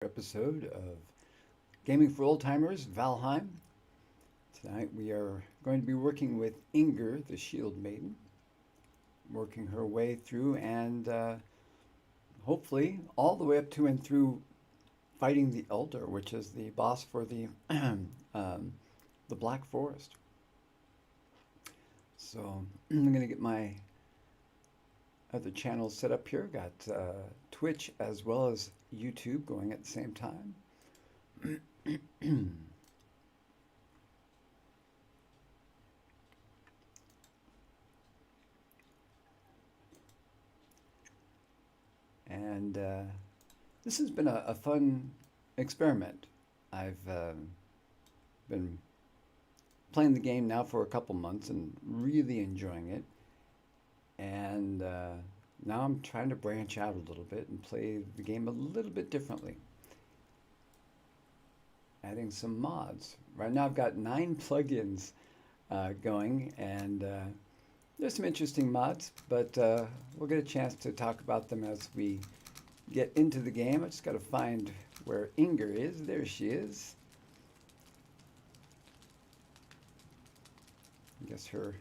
Episode of Gaming for Old Timers, Valheim. Tonight we are going to be working with Inger, the Shield Maiden, working her way through and hopefully all the way up to and through fighting the Elder, which is the boss for the the Black Forest. So I'm going to get my other channels set up here. Got Twitch as well as YouTube going at the same time. And this has been a fun experiment. I've been playing the game now for a couple months and really enjoying it. And now I'm trying to branch out a little bit and play the game a little bit differently. Adding some mods. Right now I've got 9 plugins going, and there's some interesting mods, but we'll get a chance to talk about them as we get into the game. I just got to find where Inger is. There she is. I guess her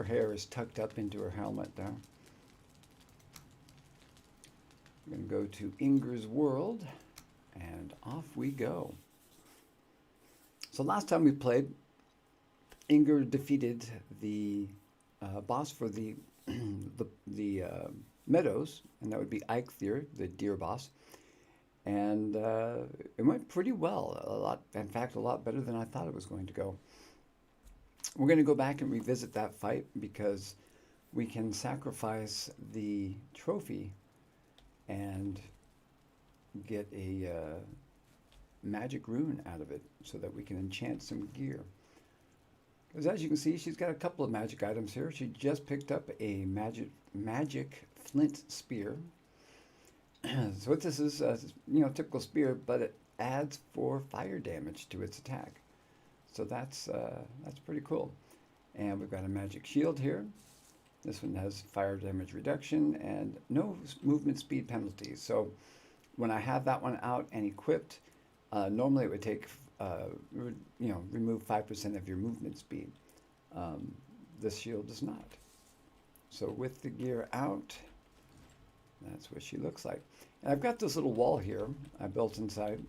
hair is tucked up into her helmet there. We're going to go to Inger's world, and off we go. So last time we played, Inger defeated the boss for the the meadows, and that would be Eikthyr, the deer boss. And it went pretty well. A lot, in fact, a lot better than I thought it was going to go. We're going to go back and revisit that fight because we can sacrifice the trophy and get a magic rune out of it so that we can enchant some gear. Because as you can see, she's got a couple of magic items here. She just picked up a magic flint spear. So what this is, typical spear, but it adds 4 fire damage to its attack. So that's pretty cool. And we've got a magic shield here. This one has fire damage reduction and no movement speed penalties. So when I have that one out and equipped, normally it would take, remove 5% of your movement speed. This shield does not. So with the gear out, that's what she looks like. And I've got this little wall here I built inside.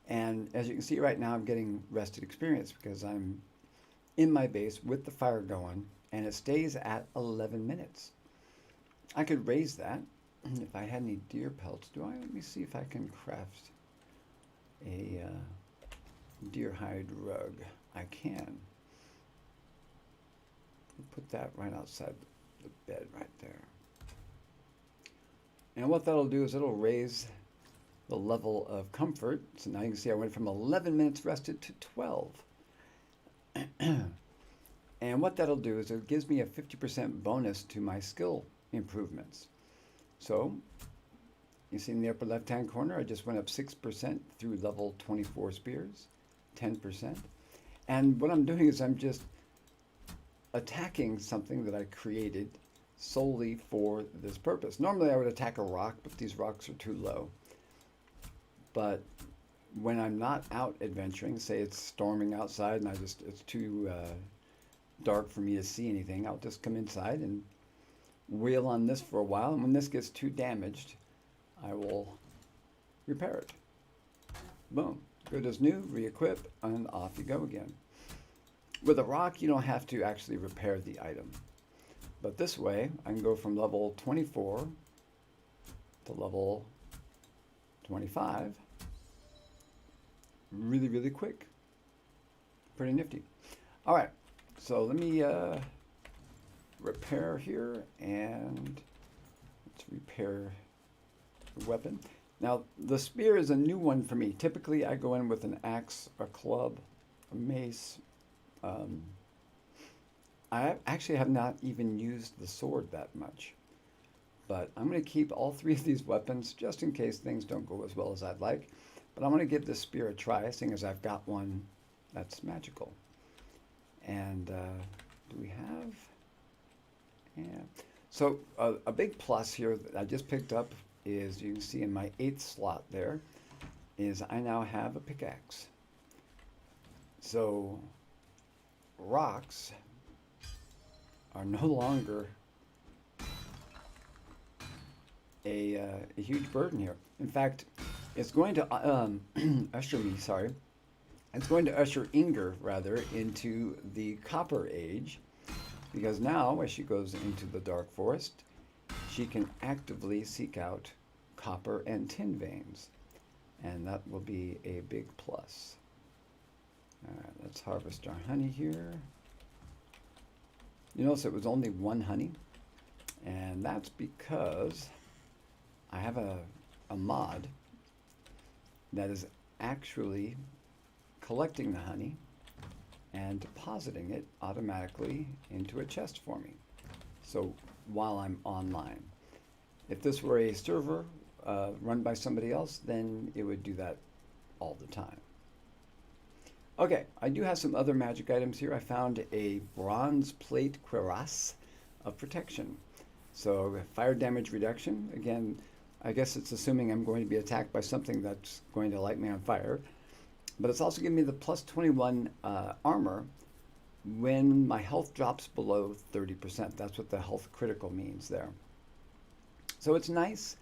And as you can see right now, I'm getting rested experience because I'm in my base with the fire going, and it stays at 11 minutes. I could raise that if I had any deer pelts. Let me see if I can craft a deer hide rug. I can. Put that right outside the bed right there. And what that'll do is it'll raise the level of comfort. So now you can see I went from 11 minutes rested to 12. And what that'll do is it gives me a 50% bonus to my skill improvements. So you see in the upper left hand corner, I just went up 6% through level 24 spears, 10%. And what I'm doing is I'm just attacking something that I created solely for this purpose. Normally I would attack a rock, but these rocks are too low. But when I'm not out adventuring, say it's storming outside and it's too dark for me to see anything, I'll just come inside and wheel on this for a while. And when this gets too damaged, I will repair it. Boom. Good as new, re-equip, and off you go again. With a rock, you don't have to actually repair the item. But this way, I can go from level 24 to level 25 really, really quick. Pretty nifty. All right, so let me repair here, and let's repair the weapon. Now, the spear is a new one for me. Typically, I go in with an axe, a club, a mace. I actually have not even used the sword that much. But I'm going to keep all 3 of these weapons just in case things don't go as well as I'd like. But I'm going to give this spear a try, seeing as I've got one that's magical. And do we have? Yeah. So a big plus here that I just picked up is, you can see in my 8th slot there, is I now have a pickaxe. So rocks are no longer a huge burden here. In fact, it's going to usher me, sorry, it's going to usher Inger, rather, into the Copper Age, because now, as she goes into the Dark Forest, she can actively seek out copper and tin veins, and that will be a big plus. All right, let's harvest our honey here. You notice it was only one honey, and that's because I have a mod that is actually collecting the honey and depositing it automatically into a chest for me. So while I'm online. If this were a server run by somebody else, then it would do that all the time. Okay, I do have some other magic items here. I found a bronze plate cuirass of protection. So fire damage reduction. Again, I guess it's assuming I'm going to be attacked by something that's going to light me on fire. But it's also giving me the plus 21 armor when my health drops below 30%. That's what the health critical means there. So it's nice,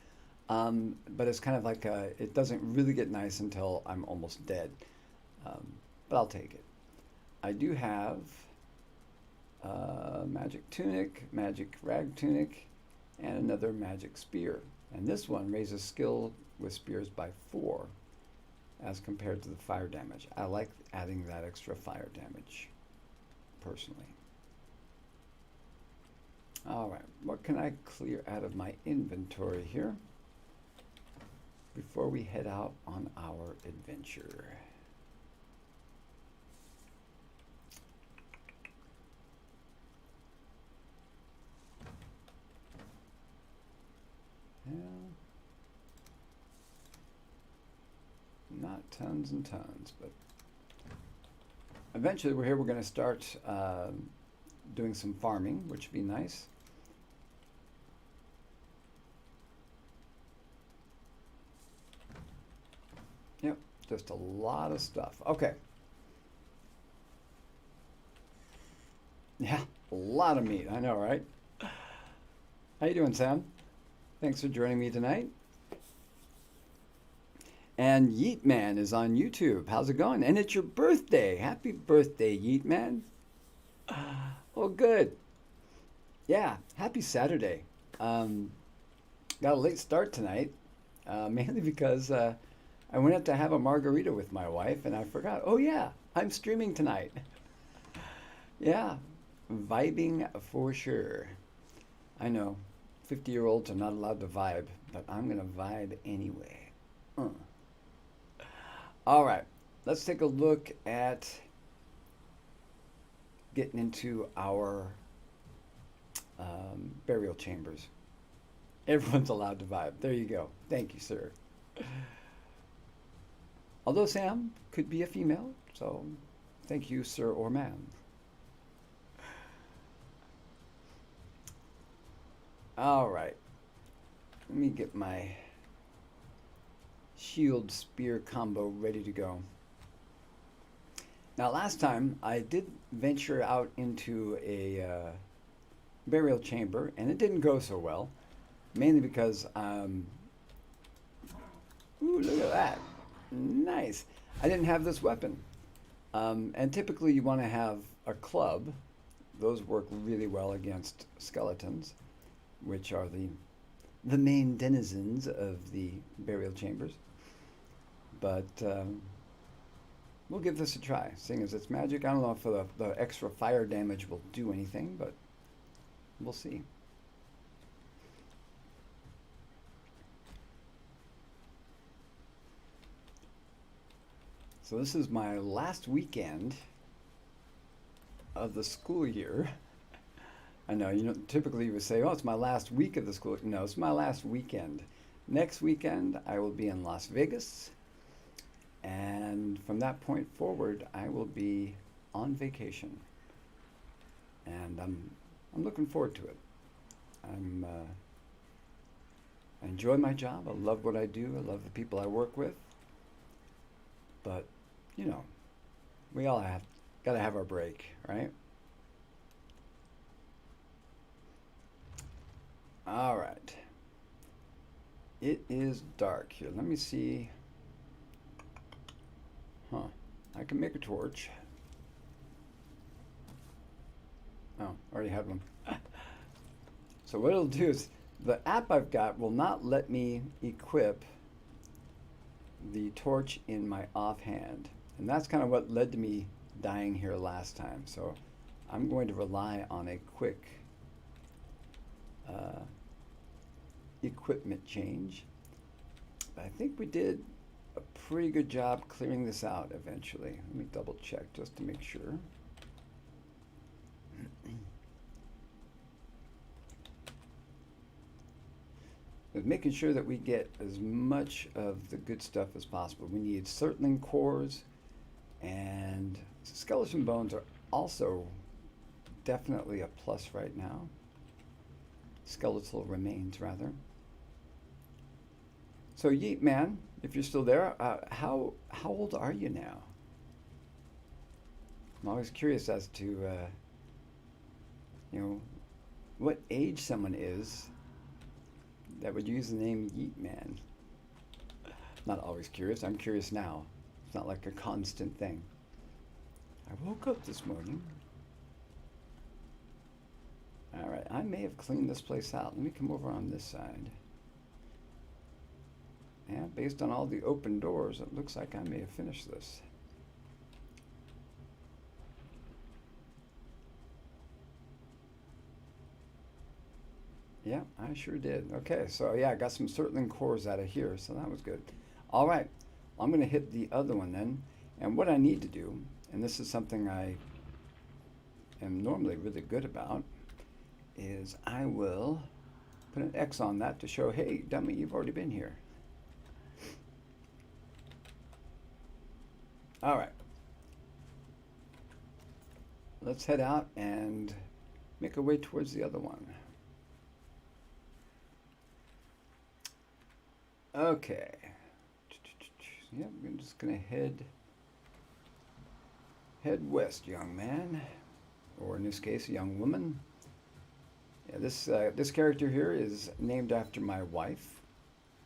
but it's kind of like it doesn't really get nice until I'm almost dead. But I'll take it. I do have magic tunic, magic rag tunic, and another magic spear. And this one raises skill with spears by 4 as compared to the fire damage. I like adding that extra fire damage, personally. All right, what can I clear out of my inventory here before we head out on our adventure? Not tons and tons, but eventually we're going to start doing some farming, which would be nice. Yep, just a lot of stuff. Okay. Yeah, a lot of meat. I know, right? How you doing, Sam? Thanks for joining me tonight. And Yeet Man is on YouTube. How's it going? And it's your birthday. Happy birthday, Yeet Man. Oh, good. Yeah, happy Saturday. Got a late start tonight, mainly because I went out to have a margarita with my wife, and I forgot. Oh, yeah, I'm streaming tonight. Yeah, vibing for sure. I know, 50-year-olds are not allowed to vibe, but I'm going to vibe anyway. All right, let's take a look at getting into our burial chambers. Everyone's allowed to vibe. There you go. Thank you, sir. Although Sam could be a female, so thank you, sir or ma'am. All right. Let me get my shield spear combo ready to go. Now, last time I did venture out into a burial chamber, and it didn't go so well, mainly because, ooh, look at that. Nice. I didn't have this weapon. And typically you want to have a club. Those work really well against skeletons, which are the main denizens of the burial chambers. But we'll give this a try, seeing as it's magic. I don't know if the extra fire damage will do anything, but we'll see. So this is my last weekend of the school year. I know, typically you would say, oh, it's my last week of the school. No, it's my last weekend. Next weekend, I will be in Las Vegas. And from that point forward, I will be on vacation. And I'm looking forward to it. I enjoy my job. I love what I do. I love the people I work with. But, you know, we all have got to have our break, right? All right. It is dark here. Let me see. Huh. I can make a torch. Oh, already have one. So what it'll do is the app I've got will not let me equip the torch in my offhand. And that's kind of what led to me dying here last time. So I'm going to rely on a quick equipment change. But I think we did a pretty good job clearing this out eventually. Let me double check just to make sure. But making sure that we get as much of the good stuff as possible. We need Surtling cores, and skeleton bones are also definitely a plus right now. Skeletal remains, rather. So Yeet Man, if you're still there, how old are you now? I'm always curious as to you know, what age someone is that would use the name Yeet Man. Not always curious. I'm curious now. It's not like a constant thing. I woke up this morning. All right, I may have cleaned this place out. Let me come over on this side. Yeah, based on all the open doors, it looks like I may have finished this. Yeah, I sure did. Okay, so yeah, I got some Surtling cores out of here, so that was good. All right, I'm going to hit the other one then. And what I need to do, and this is something I am normally really good about, is I will put an X on that to show, hey, dummy, you've already been here. All right. Let's head out and make our way towards the other one. Okay. Yep, I'm just gonna head west, young man, or in this case, a young woman. Yeah, this character here is named after my wife.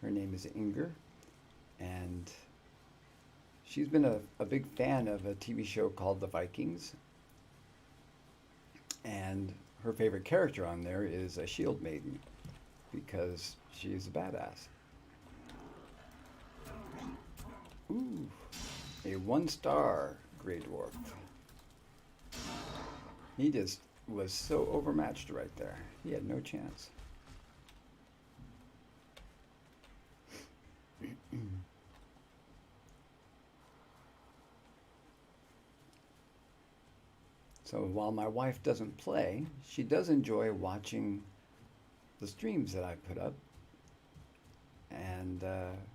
Her name is Inger, and she's been a big fan of a TV show called The Vikings. And her favorite character on there is a Shield Maiden, because she's a badass. Ooh, a 1-star Grey Dwarf. He just was so overmatched right there. He had no chance. So while my wife doesn't play, she does enjoy watching the streams that I put up. And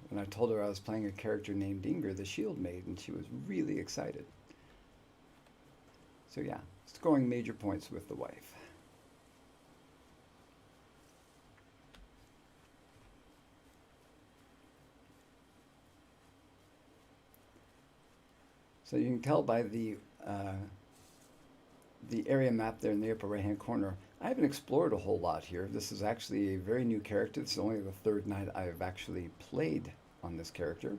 when I told her I was playing a character named Inger, the Shield Maiden, she was really excited. So yeah, scoring major points with the wife. So you can tell by the area map there in the upper right-hand corner, I haven't explored a whole lot here. This is actually a very new character. This is only the third night I've actually played on this character.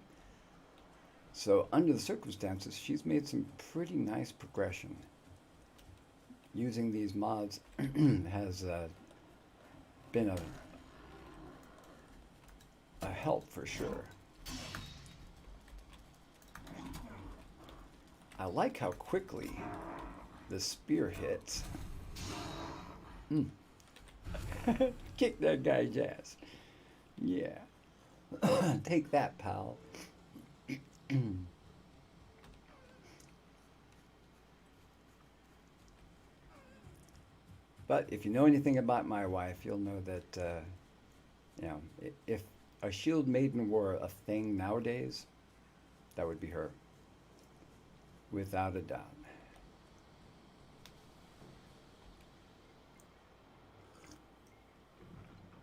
So under the circumstances, she's made some pretty nice progression. Using these mods has been a help for sure. I like how quickly the spear hits. Kick that guy's ass. Yeah. Take that, pal. But if you know anything about my wife, you'll know that, you know, if a Shield Maiden were a thing nowadays, that would be her. Without a doubt.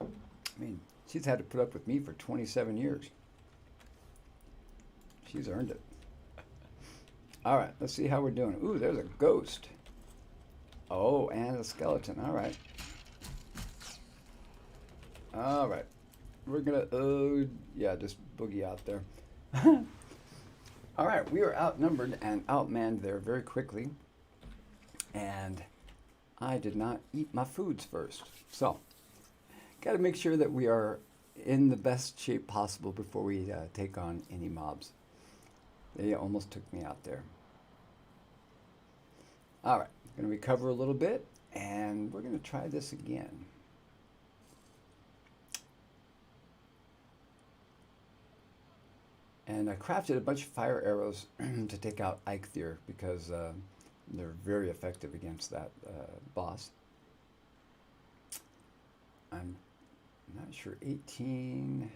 I mean, she's had to put up with me for 27 years. She's earned it. All right, let's see how we're doing. Ooh, there's a ghost. Oh, and a skeleton. All right. All right. We're gonna, yeah, just boogie out there. All right, we are outnumbered and outmanned there very quickly. And I did not eat my foods first. So, got to make sure that we are in the best shape possible before we take on any mobs. They almost took me out there. All right, going to recover a little bit, and we're going to try this again. And I crafted a bunch of fire arrows to take out Eikthyr because they're very effective against that boss. I'm not sure, 18.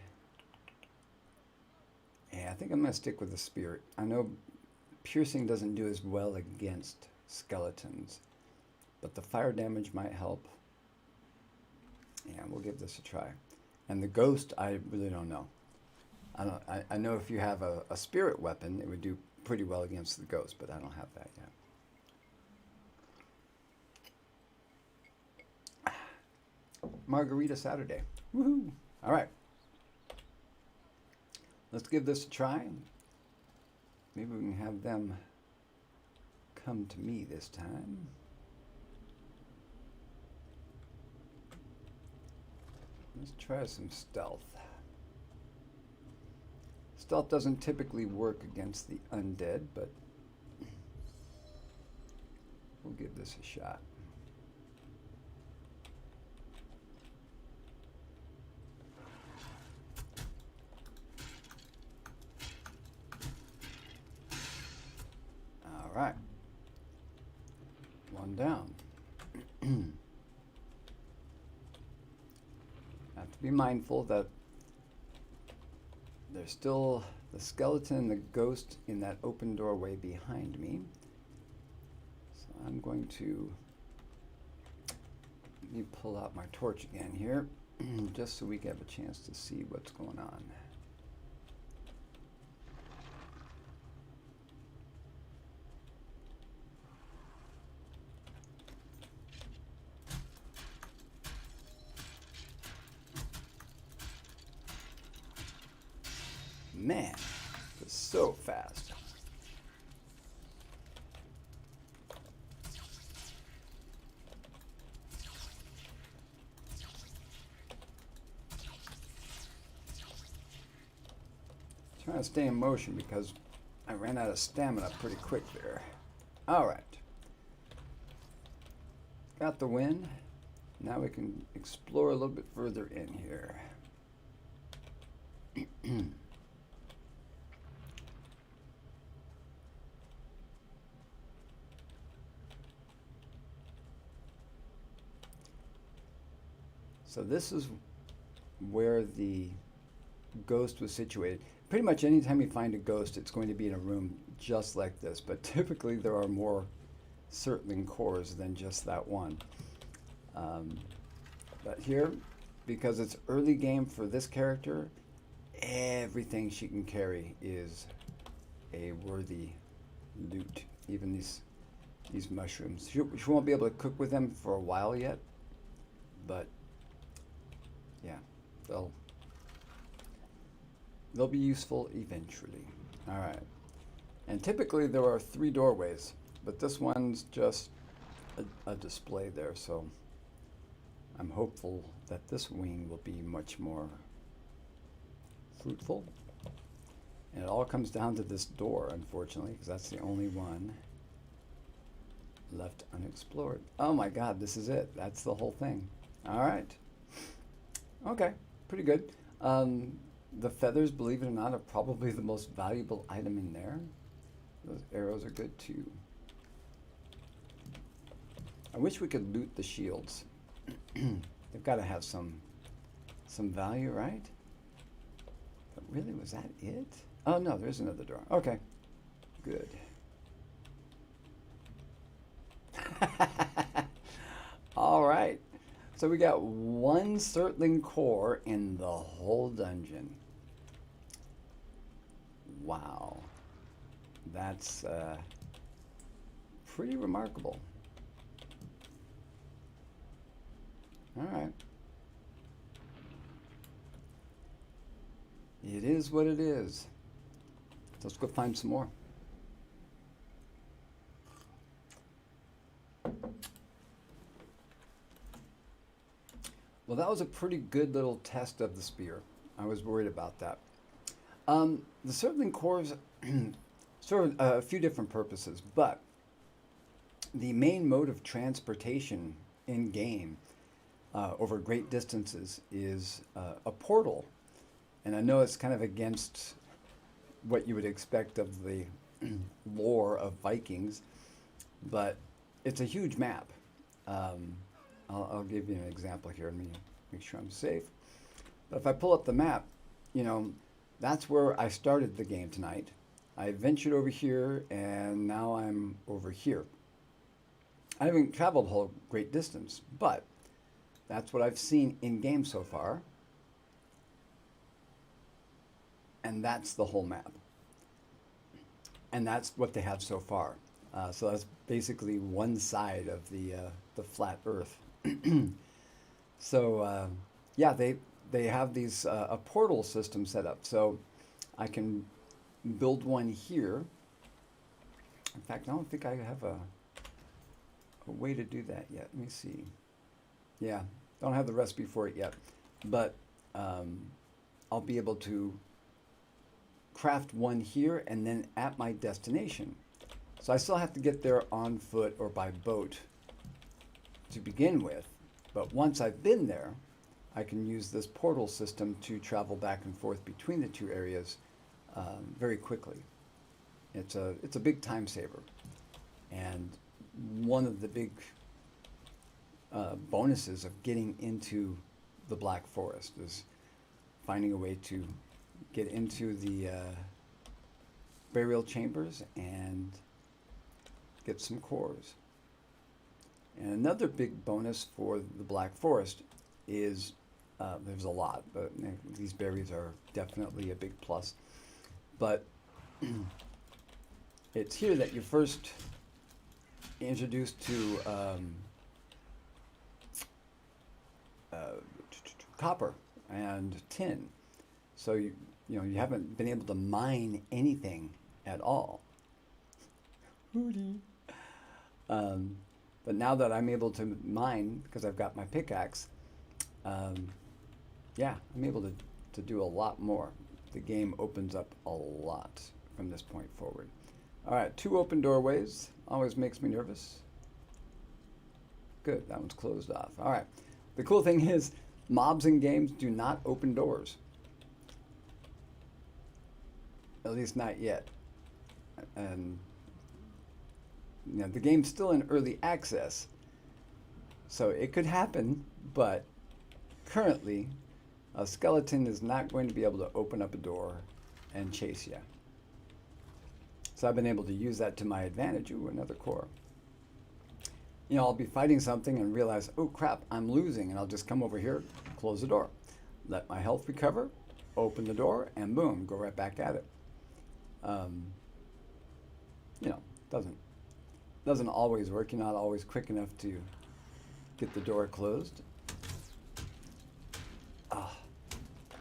Yeah, I think I'm going to stick with the spirit. I know piercing doesn't do as well against skeletons, but the fire damage might help. Yeah, we'll give this a try. And the ghost, I really don't know. I know if you have a spirit weapon, it would do pretty well against the ghost, but I don't have that yet. Margarita Saturday. Woohoo! All right. Let's give this a try. Maybe we can have them come to me this time. Let's try some stealth. Stealth doesn't typically work against the undead, but we'll give this a shot. All right. One down. Have to be mindful that there's still the skeleton and the ghost in that open doorway behind me. So I'm going to let me pull out my torch again here, just so we get a chance to see what's going on. Man, it's so fast. Trying to stay in motion because I ran out of stamina pretty quick there. All right. Got the win. Now we can explore a little bit further in here. So this is where the ghost was situated. Pretty much anytime you find a ghost, it's going to be in a room just like this, but typically there are more Surtling cores than just that one. But here, because it's early game for this character, everything she can carry is a worthy loot. Even these mushrooms. She won't be able to cook with them for a while yet, but yeah, they'll be useful eventually. All right. And typically there are 3 doorways, but this one's just a display there, so I'm hopeful that this wing will be much more fruitful. And it all comes down to this door, unfortunately, because that's the only one left unexplored. Oh my God, this is it. That's the whole thing. All right. Okay, pretty good. The feathers, believe it or not, are probably the most valuable item in there. Those arrows are good too. I wish we could loot the shields. They've got to have some value, right? But really, was that it? Oh no, there's another door. Okay, good. All right. So we got 1 Surtling core in the whole dungeon. Wow. That's pretty remarkable. All right. It is what it is. Let's go find some more. Well, that was a pretty good little test of the spear. I was worried about that. The circling cores serve a few different purposes, but the main mode of transportation in game over great distances is a portal. And I know it's kind of against what you would expect of the lore of Vikings, but it's a huge map. I'll give you an example here. Let me make sure I'm safe. But if I pull up the map, you know, that's where I started the game tonight. I ventured over here, and now I'm over here. I haven't traveled a whole great distance, but that's what I've seen in game so far. And that's the whole map. And that's what they have so far. So that's basically one side of the flat Earth. So yeah, they have these a portal system set up. So I can build one here. In fact, I don't think I have a way to do that yet. Let me see. Yeah, don't have the recipe for it yet, but I'll be able to craft one here and then at my destination. So I still have to get there on foot or by boat to begin with, but once I've been there, I can use this portal system to travel back and forth between the two areas very quickly. It's a big time saver, and one of the big bonuses of getting into the Black Forest is finding a way to get into the burial chambers and get some cores. And another big bonus for the Black Forest is, there's a lot, but these berries are definitely a big plus. But it's here that you're first introduced to copper and tin. So you haven't been able to mine anything at all. Hootie. But now that I'm able to mine because I've got my pickaxe, yeah, I'm able to do a lot more. The game opens up a lot from this point forward. All right, 2 open doorways. Always makes me nervous. Good, that one's closed off. All right. The cool thing is mobs in games do not open doors. At least not yet. And you know, the game's still in early access, so it could happen, but currently a skeleton is not going to be able to open up a door and chase you. So I've been able to use that to my advantage. Ooh, another core. You know, I'll be fighting something and realize, oh crap, I'm losing, and I'll just come over here, close the door, let my health recover, open the door, and boom, go right back at it. You know, doesn't always work. You're not always quick enough to get the door closed. Ah,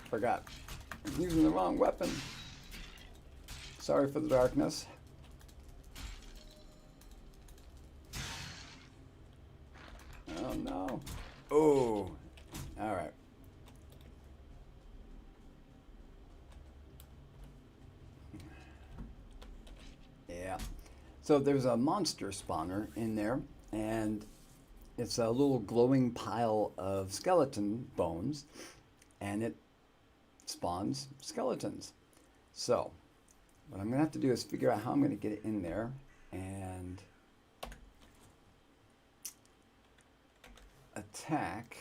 forgot. I'm using the wrong weapon. Sorry for the darkness. Oh no. Oh, all right. Yeah. So there's a monster spawner in there, and it's a little glowing pile of skeleton bones, and it spawns skeletons. So what I'm going to have to do is figure out how I'm going to get it in there and attack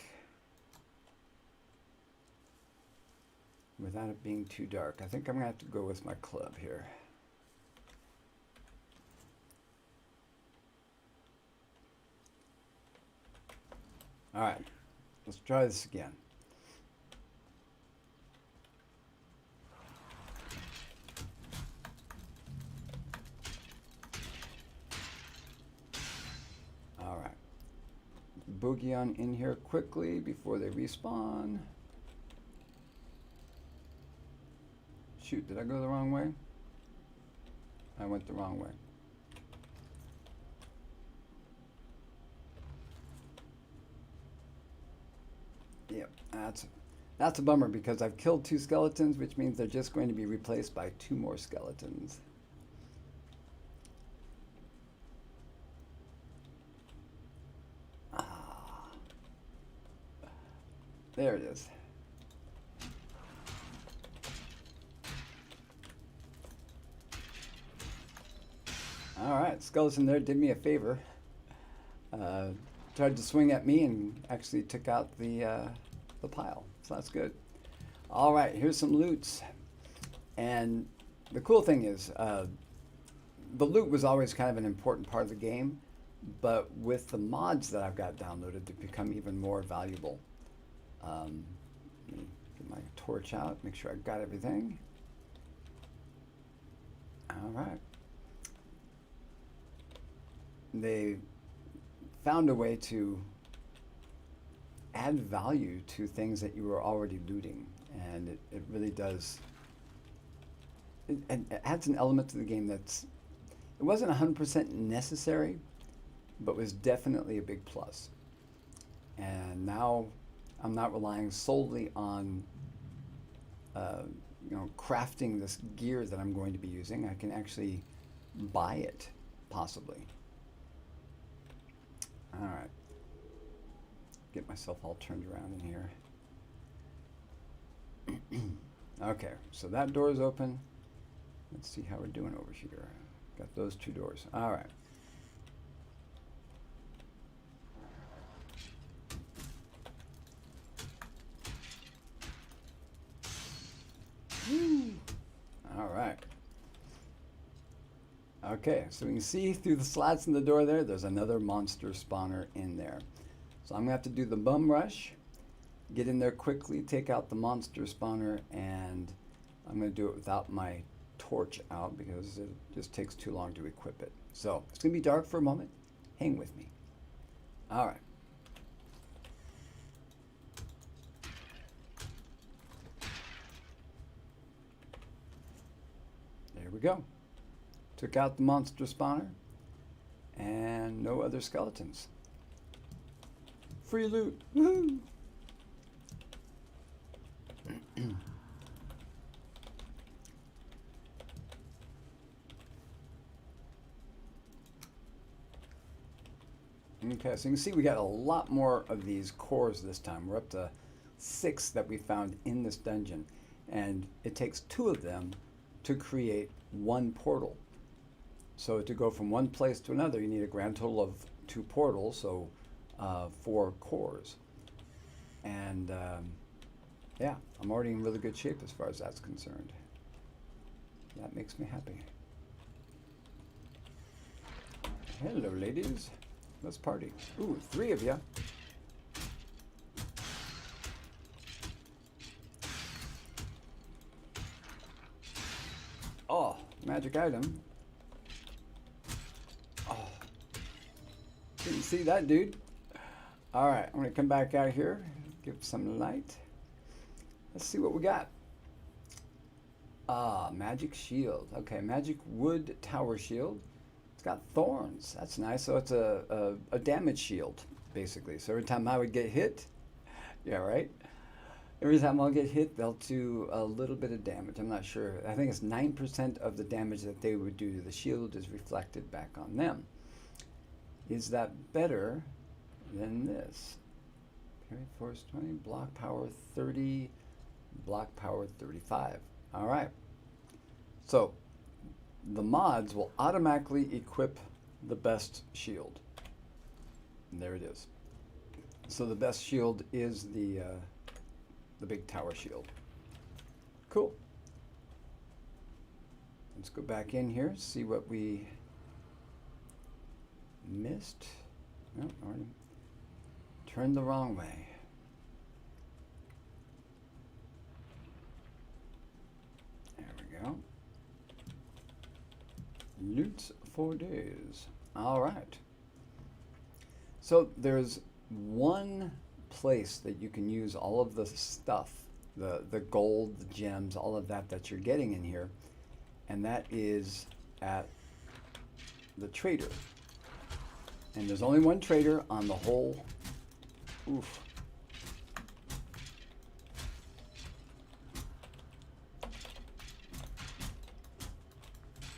without it being too dark. I think I'm going to have to go with my club here. All right, let's try this again. boogie on in here quickly before they respawn. Shoot, did I go the wrong way? I went the wrong way. Yep, that's a bummer because I've killed 2 skeletons, which means they're just going to be replaced by 2 more skeletons. There it is. All right, skeleton there did me a favor. Tried to swing at me and actually took out the pile, so that's good. All right, here's some loots. And the cool thing is, the loot was always kind of an important part of the game, but with the mods that I've got downloaded, they've become even more valuable. Let me get my torch out, make sure I've got everything. All right. They found a way to add value to things that you were already looting, and it really does. It adds an element to the game that's, it wasn't 100% necessary, but was definitely a big plus. And now I'm not relying solely on crafting this gear that I'm going to be using. I can actually buy it, possibly. All right. Get myself all turned around in here. Okay, so that door is open. Let's see how we're doing over here. Got those 2 doors. All right. All right. Okay, so we can see through the slats in the door there's another monster spawner in there. So I'm gonna have to do the bum rush, get in there quickly, take out the monster spawner, and I'm gonna do it without my torch out because it just takes too long to equip it. So it's gonna be dark for a moment. Hang with me. All right. There we go. Took out the monster spawner and no other skeletons. Free loot. Woohoo! Okay, so you can see we got a lot more of these cores this time. We're up to 6 that we found in this dungeon, and it takes 2 of them to create 1 portal. So to go from one place to another, you need a grand total of 2 portals, so 4 cores. And yeah, I'm already in really good shape as far as that's concerned. That makes me happy. Hello, ladies. Let's party. Ooh, 3 of you. Oh, magic item. Oh, didn't see that, dude. All right, I'm gonna come back out here, give some light. Let's see what we got. Ah, magic shield. Okay, magic wood tower shield. It's got thorns. That's nice. So it's a damage shield, basically. So every time I would get hit, yeah, right? Every time I'll get hit, they'll do a little bit of damage. I'm not sure. I think it's 9% of the damage that they would do to the shield is reflected back on them. Is that better than this? Parry force 20, block power 30, block power 35. All right. So the mods will automatically equip the best shield. And there it is. So the best shield is the big tower shield. Cool. Let's go back in here, see what we missed. No, already turned the wrong way. There we go. Loot for days. All right. So there's one place that you can use all of the stuff, the gold, the gems, all of that you're getting in here, and that is at the trader. And there's only one trader on the whole. Oof.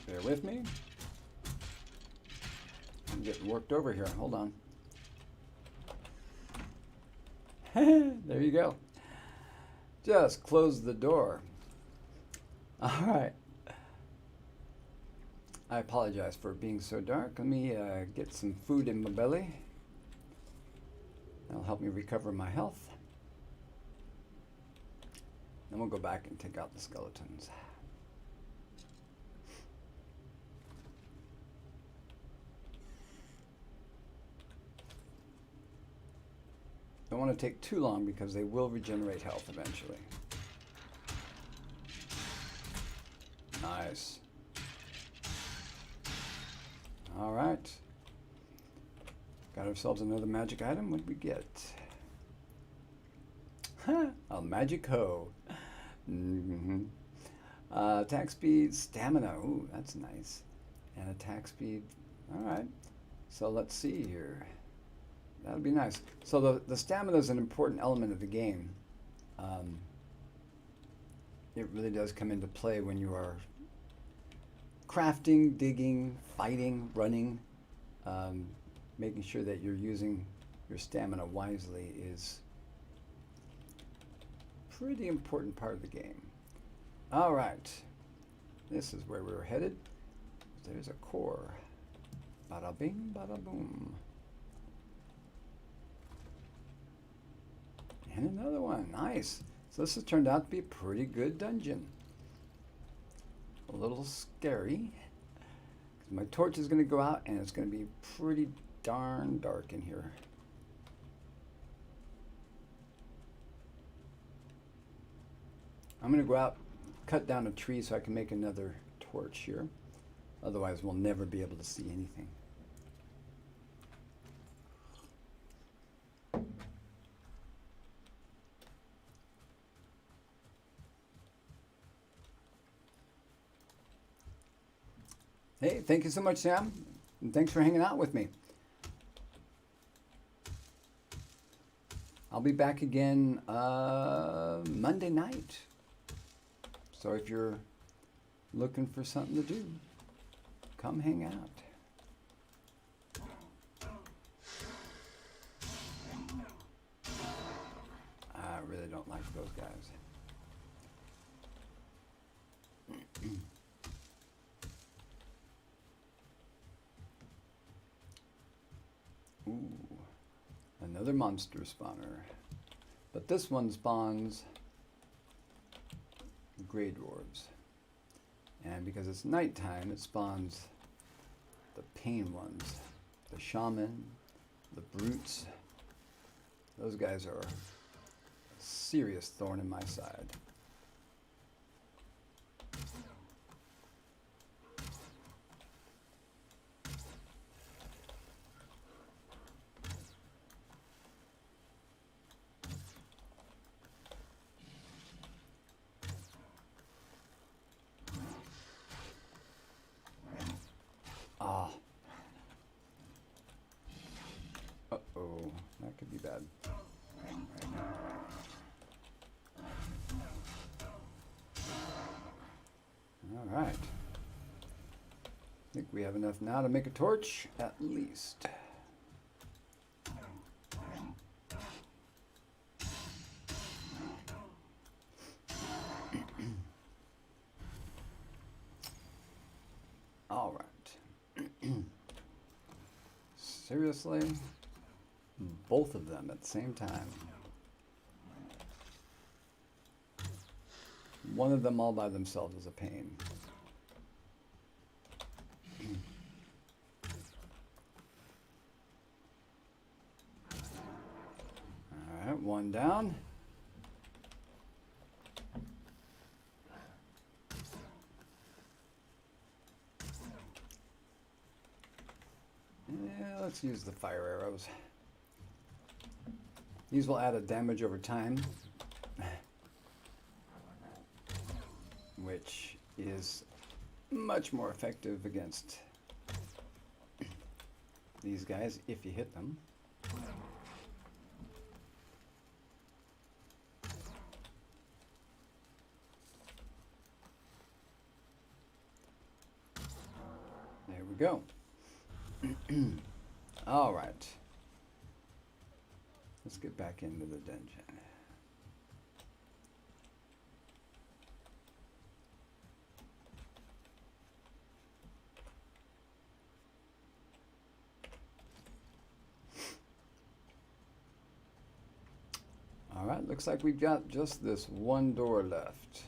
Bear with me. I'm getting worked over here. Hold on. There you go. Just close the door. All right. I apologize for being so dark. Let me get some food in my belly. That'll help me recover my health. Then we'll go back and take out the skeletons. Don't want to take too long because they will regenerate health eventually. Nice. All right. Got ourselves another magic item. What did we get? A magic hoe. Mm-hmm. Attack speed, stamina. Ooh, that's nice. And attack speed. All right. So let's see here. That would be nice. So the stamina is an important element of the game. It really does come into play when you are crafting, digging, fighting, running. Making sure that you're using your stamina wisely is a pretty important part of the game. All right. This is where we're headed. There's a core. Bada bing, bada boom. And another one. Nice. So this has turned out to be a pretty good dungeon. A little scary. My torch is going to go out and it's going to be pretty darn dark in here. I'm going to go out, cut down a tree so I can make another torch here. Otherwise we'll never be able to see anything. Hey, thank you so much, Sam. And thanks for hanging out with me. I'll be back again Monday night. So if you're looking for something to do, come hang out. I really don't like those guys. Ooh, another monster spawner. But this one spawns gray dwarves. And because it's nighttime, it spawns the pain ones. The shaman, the brutes. Those guys are a serious thorn in my side. Uh-oh, that could be bad. All right. I think we have enough now to make a torch, at least. All right. Seriously? Both of them at the same time. One of them all by themselves is a pain. All right, one down. Yeah, let's use the fire arrows. These will add a damage over time, which is much more effective against these guys if you hit them. There we go. All right. Let's get back into the dungeon. All right, looks like we've got just this one door left.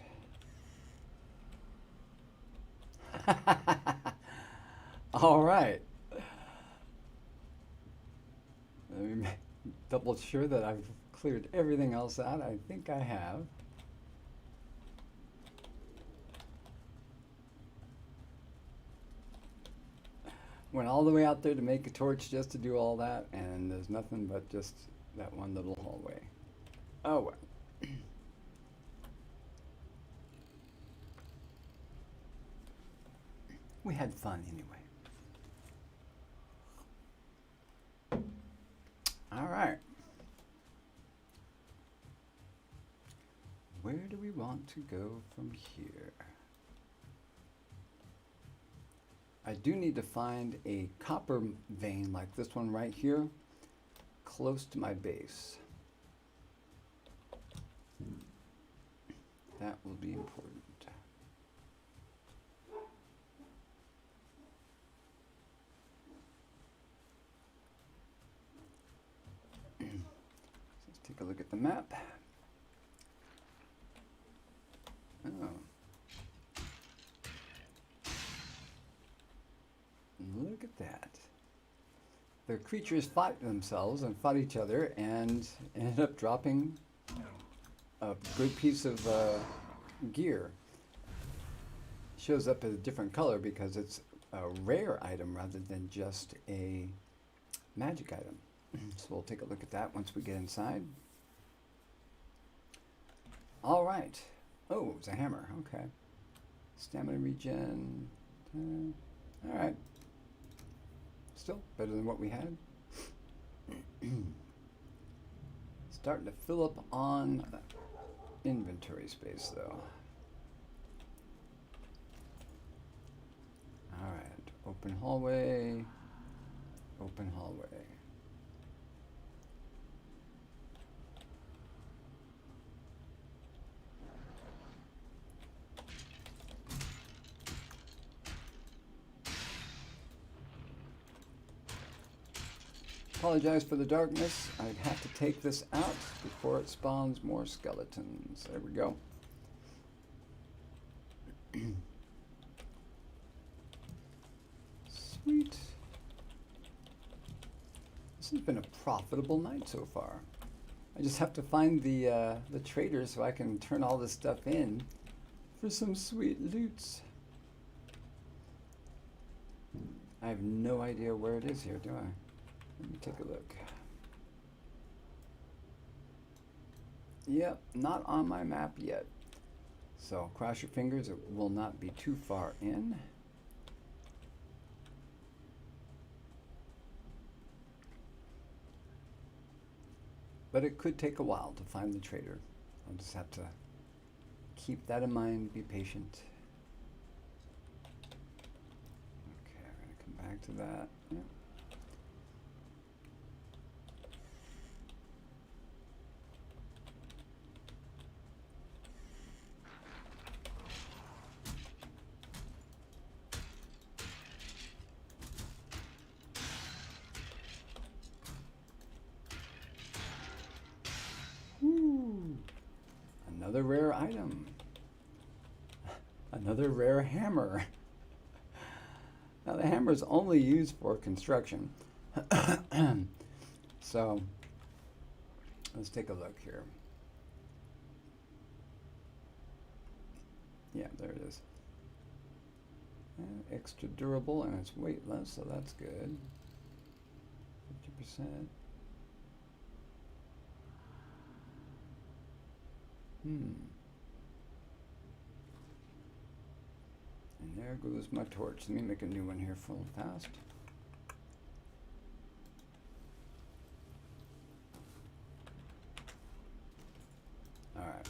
All right. Let me double sure that I've cleared everything else out. I think I have. Went all the way out there to make a torch just to do all that, and there's nothing but just that one little hallway. Oh well. We had fun anyway. All right. Where do we want to go from here? I do need to find a copper vein like this one right here, close to my base. That will be important. Let's take a look at the map. Oh. Look at that. The creatures fought themselves and fought each other and ended up dropping a good piece of gear. Shows up as a different color because it's a rare item rather than just a magic item. So we'll take a look at that once we get inside. All right. Oh, it's a hammer. Okay. Stamina regen. All right. Still better than what we had. Starting to fill up on inventory space, though. All right. Open hallway. Open hallway. Apologize for the darkness. I'd have to take this out before it spawns more skeletons. There we go. Sweet. This has been a profitable night so far. I just have to find the trader so I can turn all this stuff in for some sweet loots. I have no idea where it is here, do I? Let me take a look. Yep, not on my map yet. So cross your fingers, it will not be too far in. But it could take a while to find the trader. I'll just have to keep that in mind, be patient. Okay, I'm gonna come back to that. Yep. Another rare item. Another rare hammer. Now the hammer is only used for construction. So let's take a look here. Yeah, there it is. Extra durable and it's weightless, so that's good. 50%. And there goes my torch. Let me make a new one here full fast. All right.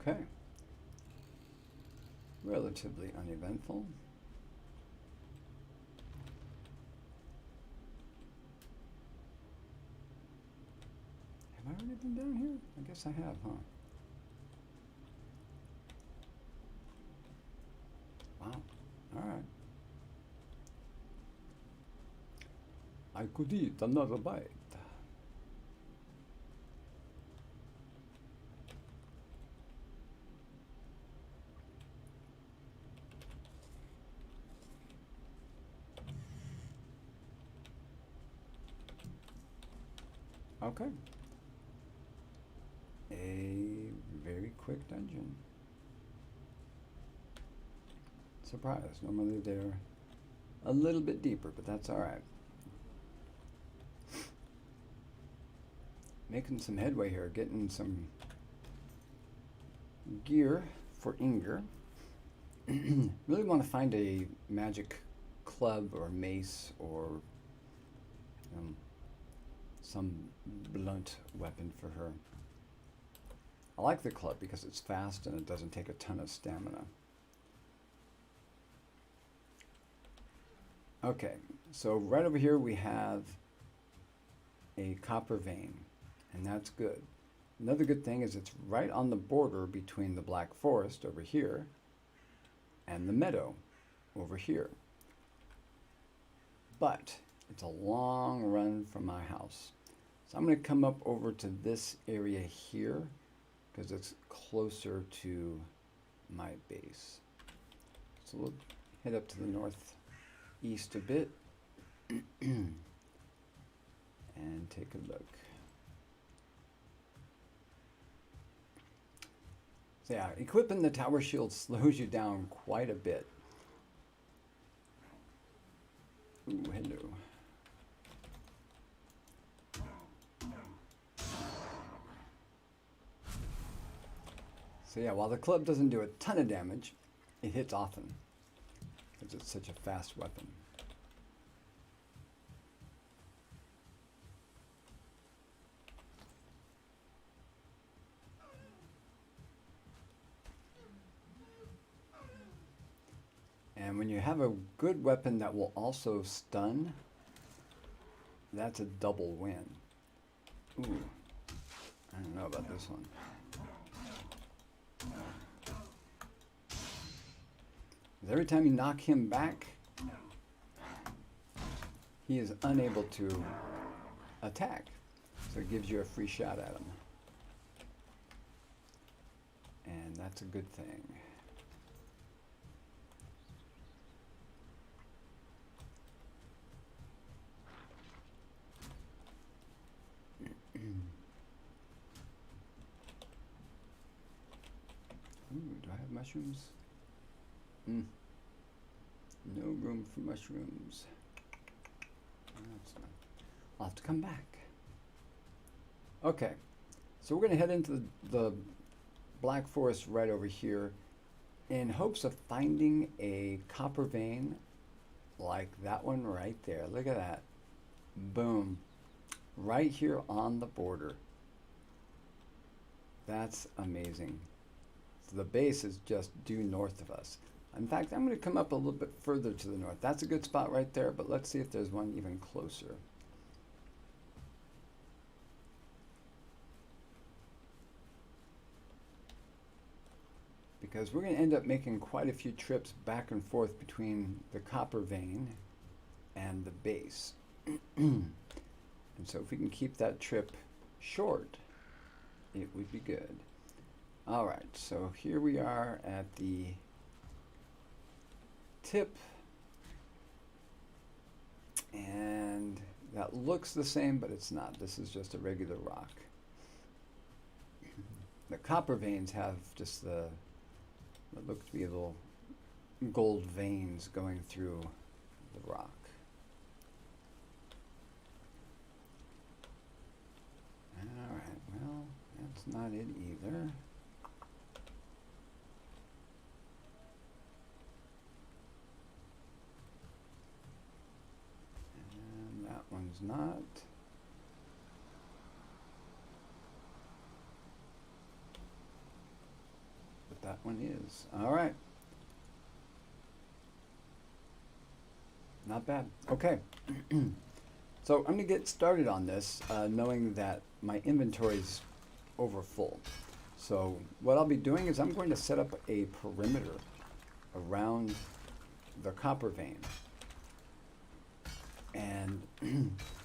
Okay. Relatively uneventful. Have I already been down here? I guess I have, huh? Wow. All right. I could eat another bite. Okay. A very quick dungeon. Surprise. Normally they're a little bit deeper, but that's all right. Making some headway here, getting some gear for Inger. Really want to find a magic club or mace or some blunt weapon for her. I like the club because it's fast and it doesn't take a ton of stamina. Okay, so right over here we have a copper vein, and that's good. Another good thing is it's right on the border between the Black Forest over here and the meadow over here. But it's a long run from my house. So I'm going to come up over to this area here because it's closer to my base. So we'll head up to the northeast a bit and take a look. So yeah, equipping the tower shield slows you down quite a bit. Ooh, hello. So yeah, while the club doesn't do a ton of damage, it hits often because it's such a fast weapon. And when you have a good weapon that will also stun, that's a double win. Ooh, I don't know about this one. Every time you knock him back, he is unable to attack. So it gives you a free shot at him. And that's a good thing. Ooh, do I have mushrooms? No room for mushrooms. That's not. I'll have to come back. Okay, so we're going to head into the Black Forest right over here in hopes of finding a copper vein like that one right there. Look at that. Boom. Right here on the border. That's amazing. So the base is just due north of us. In fact, I'm going to come up a little bit further to the north. That's a good spot right there, but let's see if there's one even closer. Because we're going to end up making quite a few trips back and forth between the copper vein and the base. And so if we can keep that trip short, it would be good. All right, so here we are at the tip, and that looks the same, but it's not. This is just a regular rock. The copper veins have just what look to be little gold veins going through the rock. All right, well, that's not it either. And that one's not. But that one is. All right. Not bad. Okay. So I'm going to get started on this knowing that my inventory is over full. So what I'll be doing is I'm going to set up a perimeter around the copper vein. And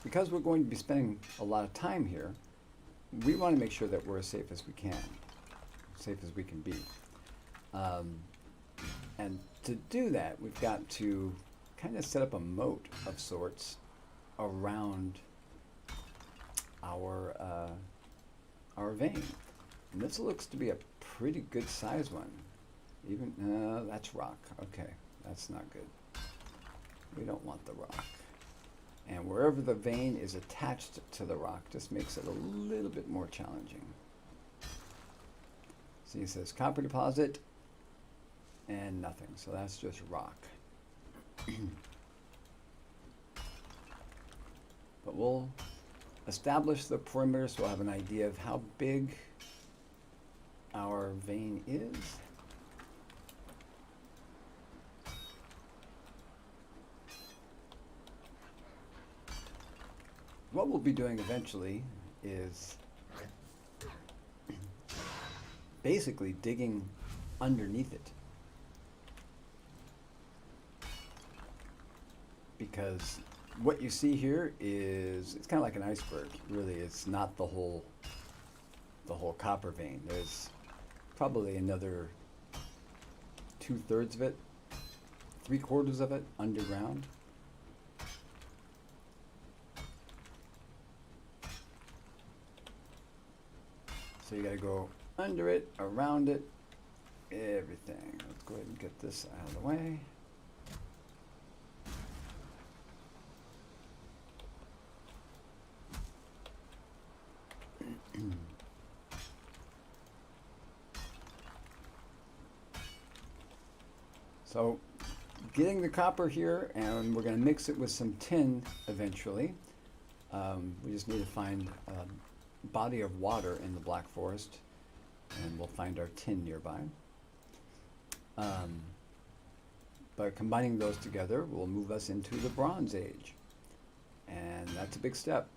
because we're going to be spending a lot of time here, we want to make sure that we're as safe as we can, safe as we can be. And to do that, we've got to kind of set up a moat of sorts around our vein. And this looks to be a pretty good size one. Even, that's rock. Okay, that's not good. We don't want the rock. And wherever the vein is attached to the rock just makes it a little bit more challenging. See, it says copper deposit and nothing, so that's just rock. But we'll establish the perimeter so we'll have an idea of how big our vein is. What we'll be doing eventually is basically digging underneath it. Because what you see here is, it's kind of like an iceberg. Really, it's not the whole copper vein. There's probably another 2/3 of it, 3/4 of it underground. So you got to go under it, around it, everything. Let's go ahead and get this out of the way. So getting the copper here, and we're going to mix it with some tin eventually. We just need to find a body of water in the Black Forest, and we'll find our tin nearby. But combining those together will move us into the Bronze Age, and that's a big step.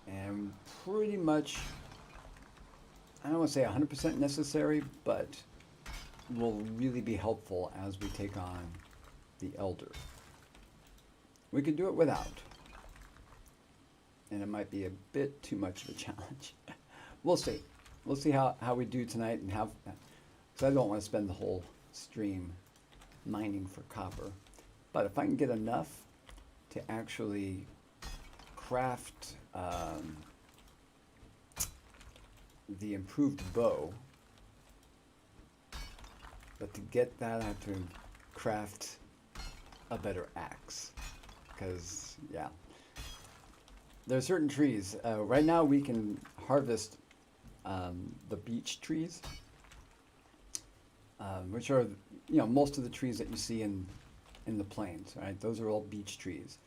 And pretty much, I don't want to say 100% necessary, but will really be helpful as we take on the Elder. We could do it without, and it might be a bit too much of a challenge. We'll see. We'll see how we do tonight, and how, because I don't want to spend the whole stream mining for copper. But if I can get enough to actually craft the improved bow, but to get that I have to craft a better axe, because yeah, there are certain trees. Right now we can harvest the beech trees, which are, you know, most of the trees that you see in the plains, right? Those are all beech trees.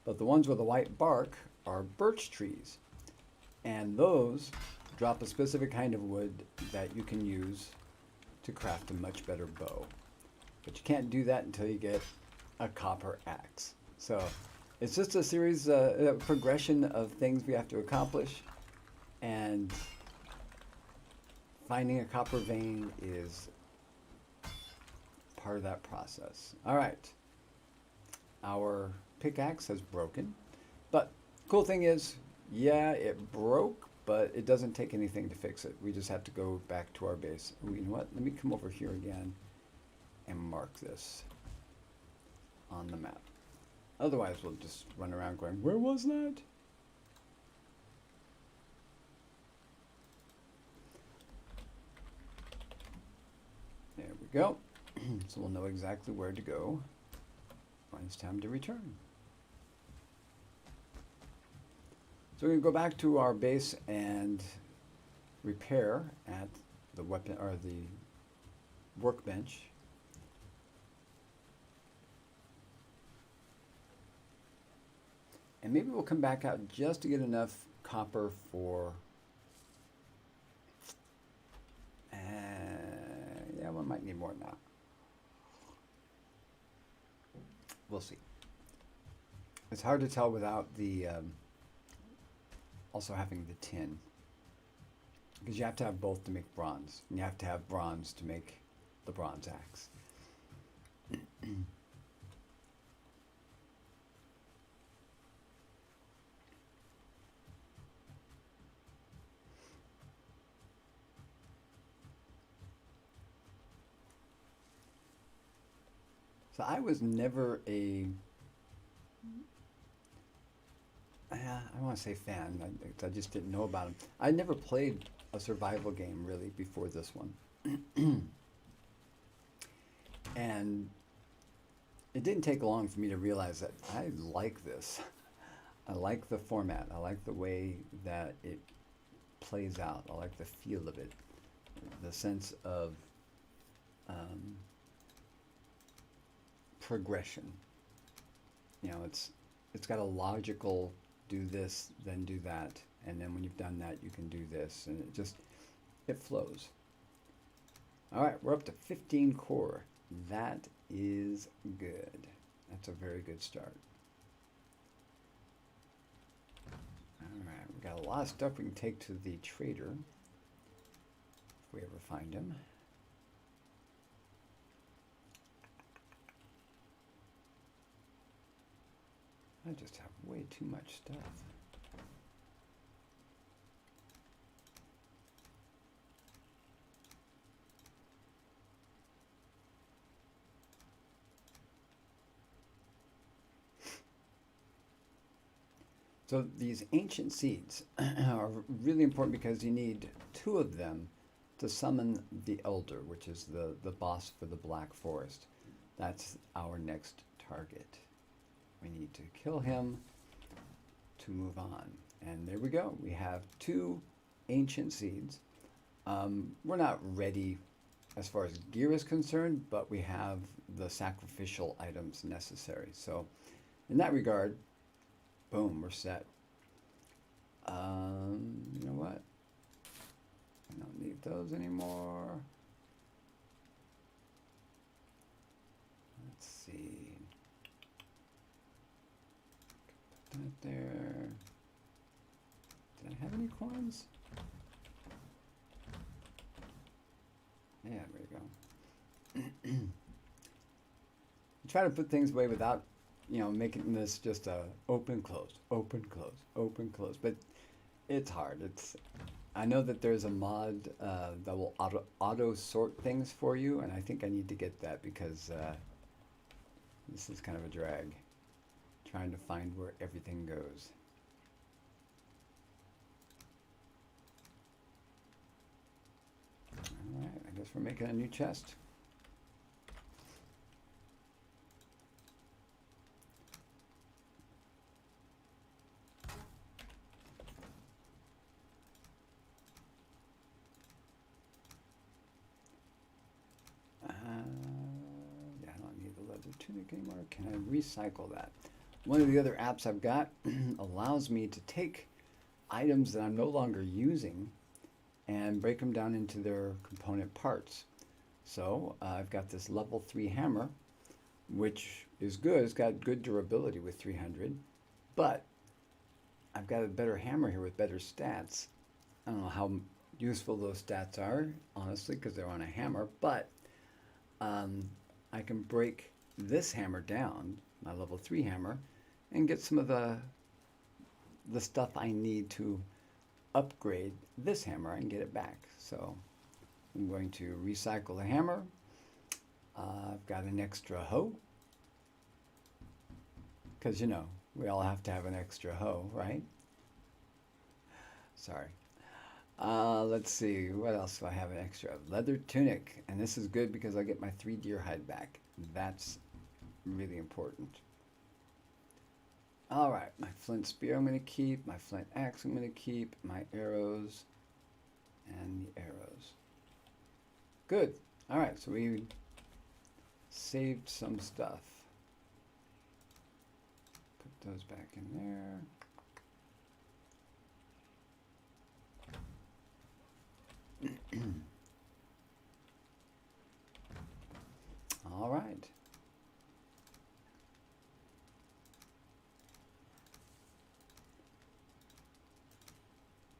But the ones with the white bark are birch trees. And those drop a specific kind of wood that you can use to craft a much better bow. But you can't do that until you get a copper axe. So it's just a series, a progression of things we have to accomplish. And finding a copper vein is part of that process. All right. Our pickaxe has broken, but cool thing is, yeah, it broke, but it doesn't take anything to fix it. We just have to go back to our base. Ooh, you know what? Let me come over here again and mark this on the map. Otherwise, we'll just run around going, where was that? There we go. So we'll know exactly where to go when it's time to return. So we're going to go back to our base and repair at the weapon or the workbench. And maybe we'll come back out just to get enough copper for yeah, we might need more than that. We'll see. It's hard to tell without the also having the tin, because you have to have both to make bronze, and you have to have bronze to make the bronze axe. So I was never a, I don't want to say fan, I just didn't know about them. I never played a survival game really before this one. And it didn't take long for me to realize that I like this. I like the format. I like the way that it plays out. I like the feel of it, the sense of progression. You know, it's got a logical do this, then do that, and then when you've done that, you can do this, and it flows. All right, we're up to 15 core. That is good. That's a very good start. All right, we got a lot of stuff we can take to the trader if we ever find him. I just have way too much stuff. So these ancient seeds are really important because you need 2 of them to summon the Elder, which is the boss for the Black Forest. That's our next target. We need to kill him to move on. And there we go. We have 2 ancient seeds. We're not ready as far as gear is concerned, but we have the sacrificial items necessary. So in that regard, boom, we're set. You know what? I don't need those anymore. Let's see. Put that there. Did I have any coins? Yeah, there you go. Try to put things away without, you know, making this just a open, close, open, close, open, close. But it's hard. I know that there's a mod that will auto sort things for you, and I think I need to get that because this is kind of a drag, trying to find where everything goes. All right, I guess we're making a new chest. Yeah, I don't need the leather tunic anymore. Can I recycle that? One of the other apps I've got allows me to take items that I'm no longer using and break them down into their component parts. So I've got this level 3 hammer, which is good. It's got good durability with 300, but I've got a better hammer here with better stats. I don't know how useful those stats are, honestly, because they're on a hammer, but I can break this hammer down, my level 3 hammer, and get some of the stuff I need to upgrade this hammer and get it back. So I'm going to recycle the hammer. I've got an extra hoe Because, you know, we all have to have an extra hoe, right? Sorry. Let's see, what else do I have an extra of? Leather tunic, and this is good because I get my 3 deer hide back. That's really important. All right, my flint spear I'm going to keep, my flint axe I'm going to keep, my arrows, and the arrows. Good. All right, so we saved some stuff. Put those back in there. All right.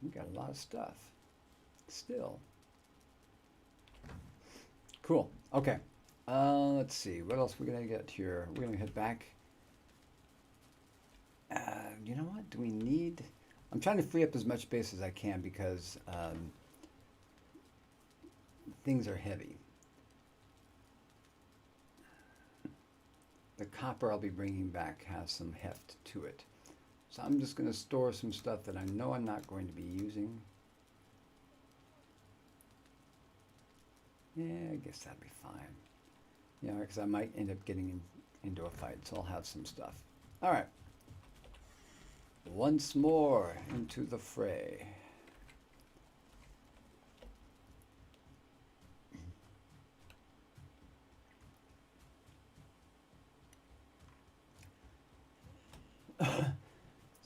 We got a lot of stuff still. Cool. Okay. Let's see. What else we're going to get here? We're going to head back. You know what? Do we need... I'm trying to free up as much space as I can because things are heavy. The copper I'll be bringing back has some heft to it. So I'm just going to store some stuff that I know I'm not going to be using. Yeah, I guess that'd be fine. Yeah, because I might end up getting into a fight, so I'll have some stuff. All right. Once more into the fray.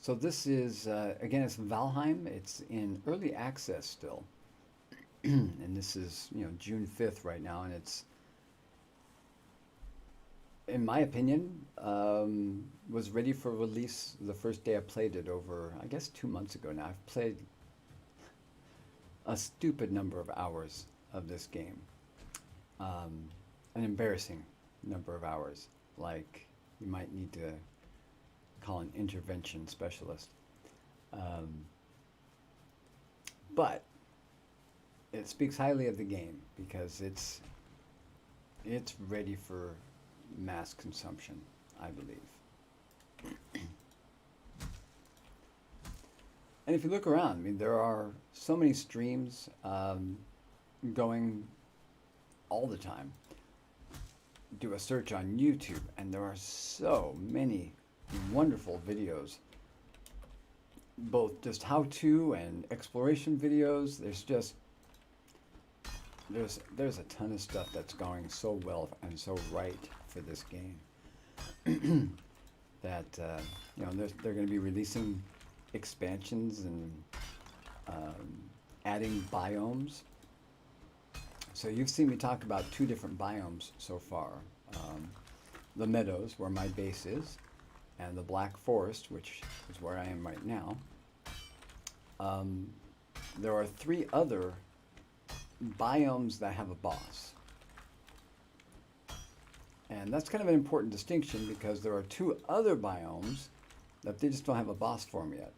So this is, again, it's Valheim. It's in early access still. And this is, you know, June 5th right now, and it's, in my opinion, was ready for release the first day I played it over, I guess, 2 months ago now. I've played a stupid number of hours of this game. An embarrassing number of hours. Like, you might need to call an intervention specialist. But it speaks highly of the game because it's ready for mass consumption, I believe. And if you look around, I mean, there are so many streams going all the time. Do a search on YouTube, and there are so many wonderful videos, both just how-to and exploration videos. There's a ton of stuff that's going so well and so right for this game that you know, they're going to be releasing expansions and adding biomes. So you've seen me talk about 2 different biomes so far. The meadows, where my base is, and the Black Forest, which is where I am right now. There are 3 other biomes that have a boss. And that's kind of an important distinction because there are 2 other biomes that they just don't have a boss form yet.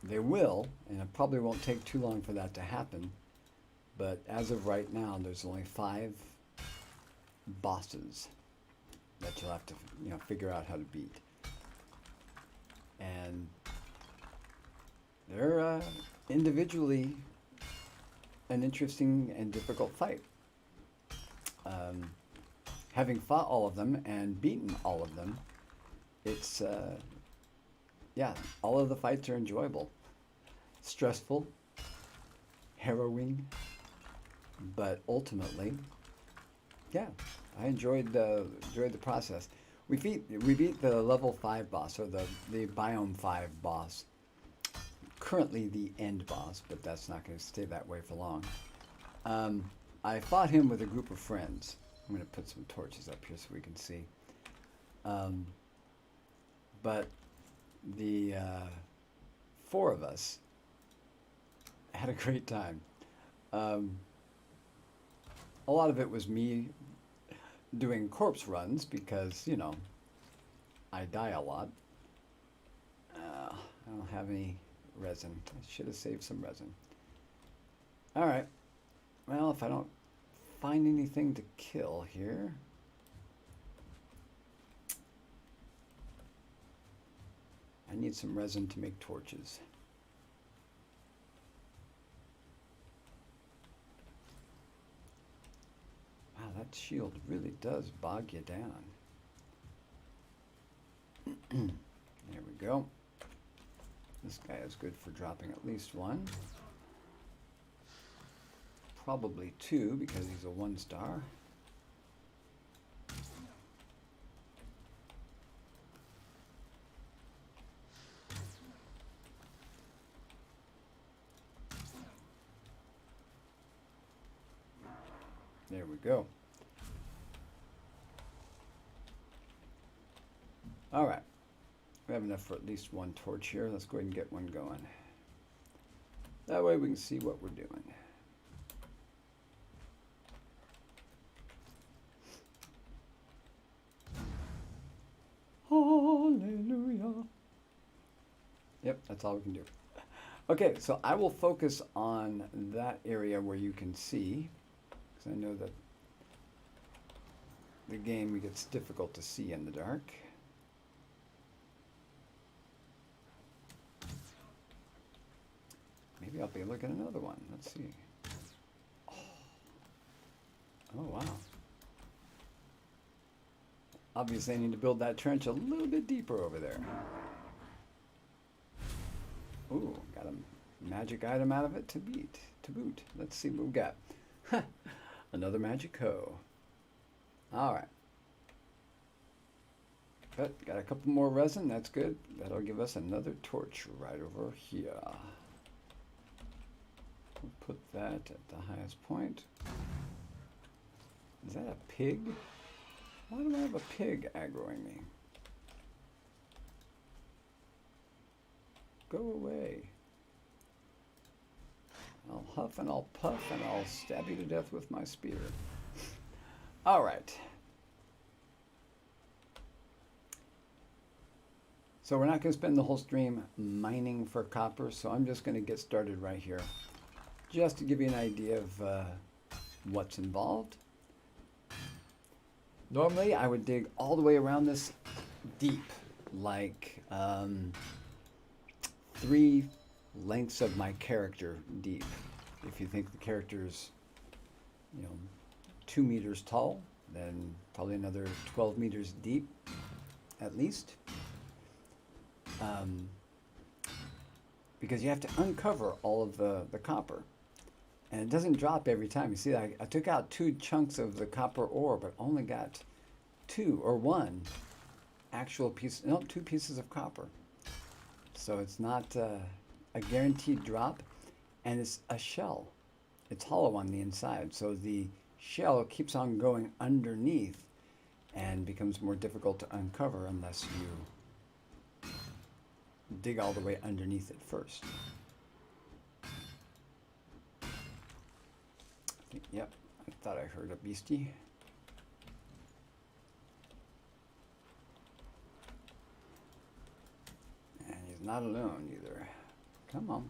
They will, and it probably won't take too long for that to happen. But as of right now, there's only 5 bosses that you'll have to, you know, figure out how to beat. And they're individually an interesting and difficult fight. Having fought all of them and beaten all of them, it's, yeah, all of the fights are enjoyable. Stressful, harrowing, but ultimately, yeah, I enjoyed the process. We beat the level 5 boss, or the biome 5 boss. Currently the end boss, but that's not going to stay that way for long. I fought him with a group of friends. I'm going to put some torches up here so we can see. But the 4 of us had a great time. A lot of it was me doing corpse runs because, you know, I die a lot. I don't have any resin. I should have saved some resin. All right. Well, if I don't find anything to kill here, I need some resin to make torches. Wow, that shield really does bog you down. There we go. This guy is good for dropping at least one. Probably two because he's a 1-star. There we go. All right. We have enough for at least one torch here. Let's go ahead and get one going. That way we can see what we're doing. Hallelujah. Yep, that's all we can do. Okay, so I will focus on that area where you can see, because I know that the game gets difficult to see in the dark. Maybe I'll be able to get another one. Let's see. Oh, wow. Obviously, I need to build that trench a little bit deeper over there. Ooh, got a magic item out of it to boot. Let's see what we got. Another magic hoe. All right. But got a couple more resin. That's good. That'll give us another torch right over here. We'll put that at the highest point. Is that a pig? Why do I have a pig aggroing me? Go away. I'll huff and I'll puff and I'll stab you to death with my spear. All right. So we're not going to spend the whole stream mining for copper, so I'm just going to get started right here. Just to give you an idea of what's involved. Normally, I would dig all the way around this deep, like 3 lengths of my character deep. If you think the character's, 2 meters tall, then probably another 12 meters deep, at least. Because you have to uncover all of the copper. And it doesn't drop every time. You see, I took out 2 chunks of the copper ore, but only got 2 or 1 actual piece, no, 2 pieces of copper. So it's not a guaranteed drop, and it's a shell. It's hollow on the inside, so the shell keeps on going underneath and becomes more difficult to uncover unless you dig all the way underneath it first. Yep, I thought I heard a beastie. And he's not alone either. Come on.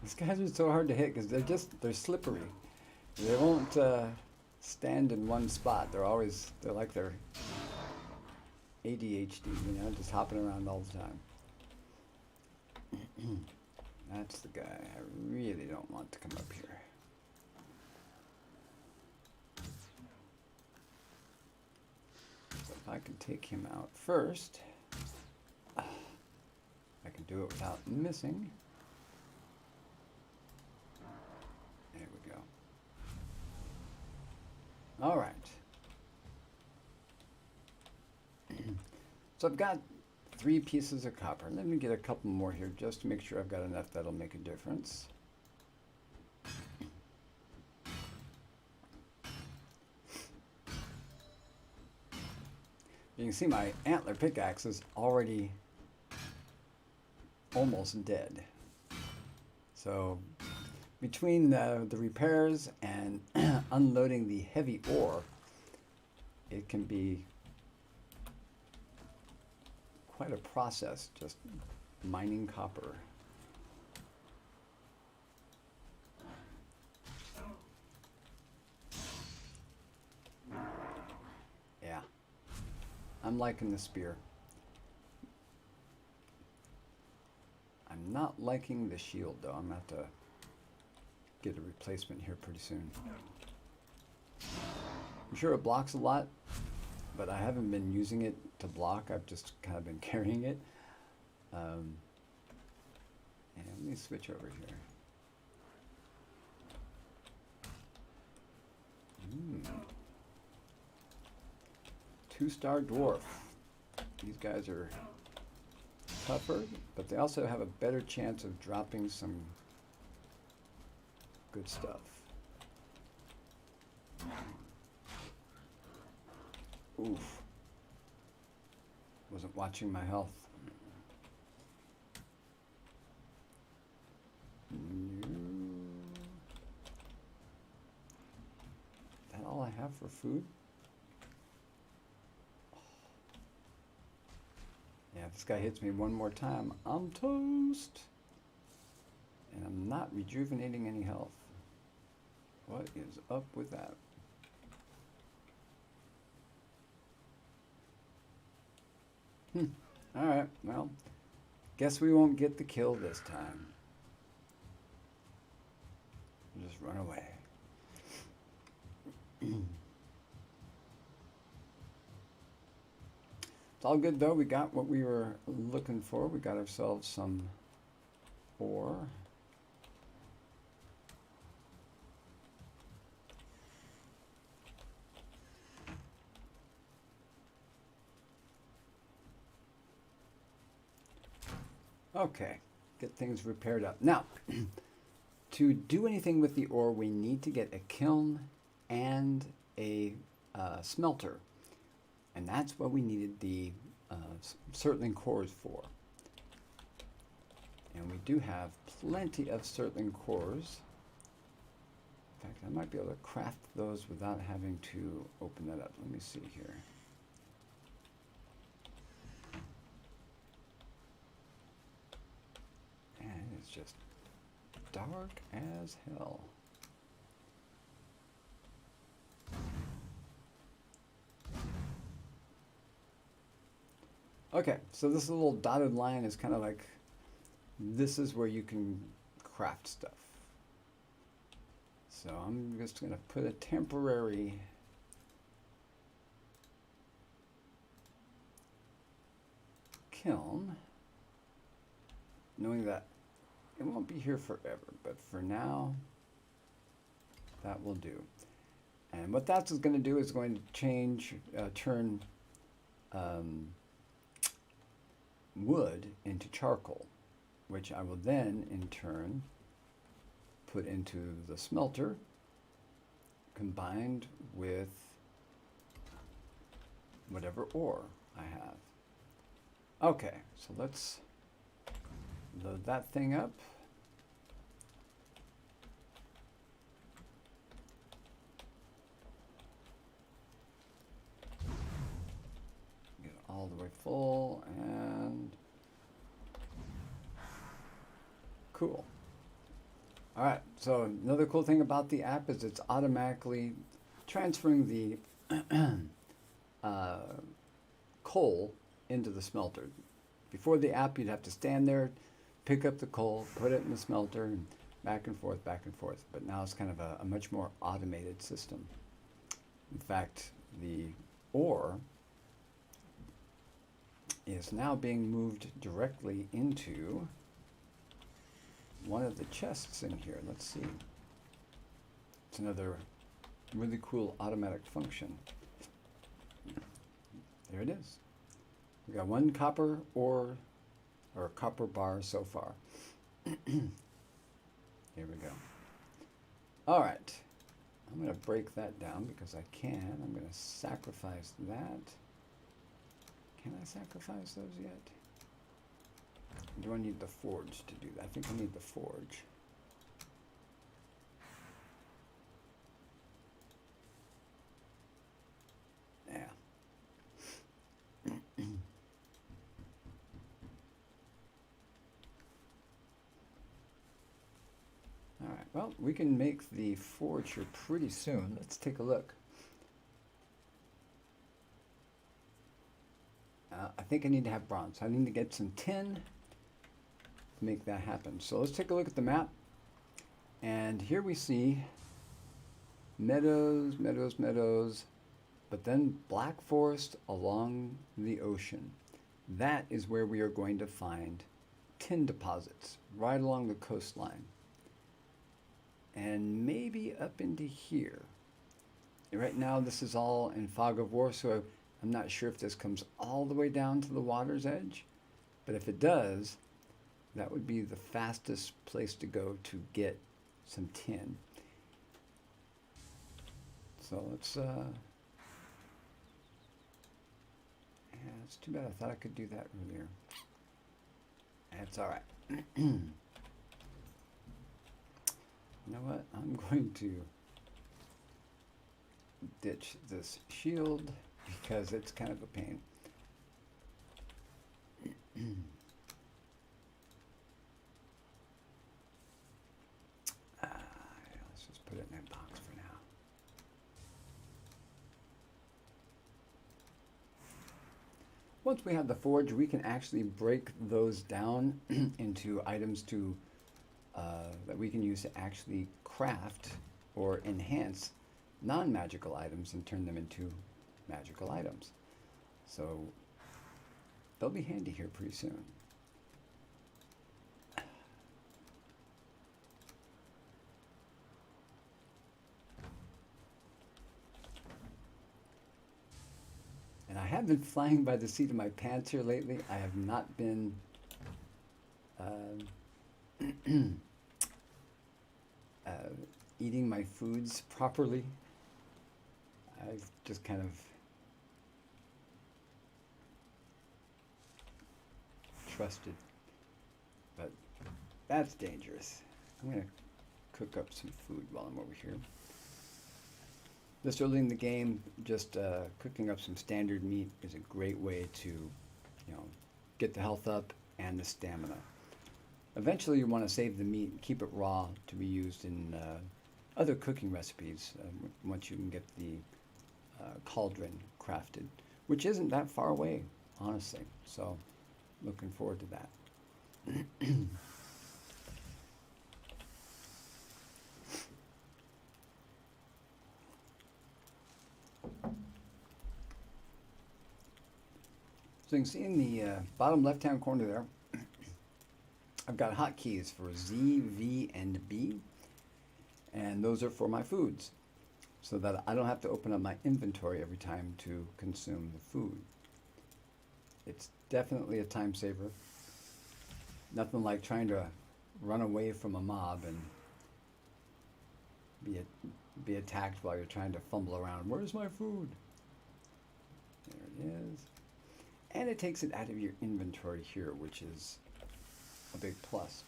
These guys are so hard to hit because they're slippery. They won't stand in one spot. They're like they're ADHD, just hopping around all the time. That's the guy I really don't want to come up here. So if I can take him out first, I can do it without missing. There we go. All right. So I've got 3 pieces of copper. Let me get a couple more here just to make sure I've got enough that'll make a difference. You can see my antler pickaxe is already almost dead. So between the repairs and unloading the heavy ore, it can be quite a process, just mining copper. I'm liking the spear. I'm not liking the shield though. I'm going to have to get a replacement here pretty soon. I'm sure it blocks a lot, but I haven't been using it to block. I've just kind of been carrying it. And let me switch over here. 2-star dwarf. These guys are tougher, but they also have a better chance of dropping some good stuff. Oof. Wasn't watching my health. Is that all I have for food? Yeah, if this guy hits me one more time, I'm toast. And I'm not rejuvenating any health. What is up with that? Alright, well, guess we won't get the kill this time. We'll just run away. It's all good though. We got what we were looking for. We got ourselves some ore. Okay, get things repaired up. Now, to do anything with the ore, we need to get a kiln and a smelter. And that's what we needed the Surtling cores for. And we do have plenty of Surtling cores. In fact, I might be able to craft those without having to open that up. Let me see here. And it's just dark as hell. Okay, so this little dotted line is kind of like, this is where you can craft stuff. So I'm just going to put a temporary kiln, knowing that it won't be here forever, but for now, that will do. And what that's going to do is going to turn wood into charcoal, which I will then in turn put into the smelter combined with whatever ore I have. Okay, so let's load that thing up. Get it all the way full and cool. All right, so another cool thing about the app is it's automatically transferring the coal into the smelter. Before the app, you'd have to stand there, pick up the coal, put it in the smelter, and back and forth, back and forth. But now it's kind of a much more automated system. In fact, the ore is now being moved directly into one of the chests in here. Let's see. It's another really cool automatic function. There it is. We got one copper ore, or copper bar so far. Here we go. All right. I'm going to break that down because I can. I'm going to sacrifice that. Can I sacrifice those yet? Do I need the forge to do that? I think I need the forge. Yeah. All right, well, we can make the forge here pretty soon. Let's take a look. think I need to have bronze. I need to get some tin to make that happen. So let's take a look at the map. And here we see meadows, meadows, meadows, but then black forest along the ocean. That is where we are going to find tin deposits, right along the coastline. And maybe up into here. Right now this is all in fog of war, so I'm not sure if this comes all the way down to the water's edge, but if it does, that would be the fastest place to go to get some tin. So let's, yeah, it's too bad. I thought I could do that earlier. That's all right. You know what? I'm going to ditch this shield because it's kind of a pain. Let's just put it in that box for now. Once we have the forge, we can actually break those down into items to that we can use to actually craft or enhance non-magical items and turn them into magical items. So they'll be handy here pretty soon. And I have been flying by the seat of my pants here lately. I have not been eating my foods properly. I've just kind of trusted, but that's dangerous. I'm going to cook up some food while I'm over here. This early in the game, just cooking up some standard meat is a great way to, get the health up and the stamina. Eventually, you want to save the meat and keep it raw to be used in other cooking recipes once you can get the cauldron crafted, which isn't that far away, honestly. So, looking forward to that. So you can see in the bottom left-hand corner there, I've got hotkeys for Z, V, and B, and those are for my foods, so that I don't have to open up my inventory every time to consume the food. It's definitely a time saver. Nothing like trying to run away from a mob and be attacked while you're trying to fumble around. Where's my food? There it is. And it takes it out of your inventory here, which is a big plus.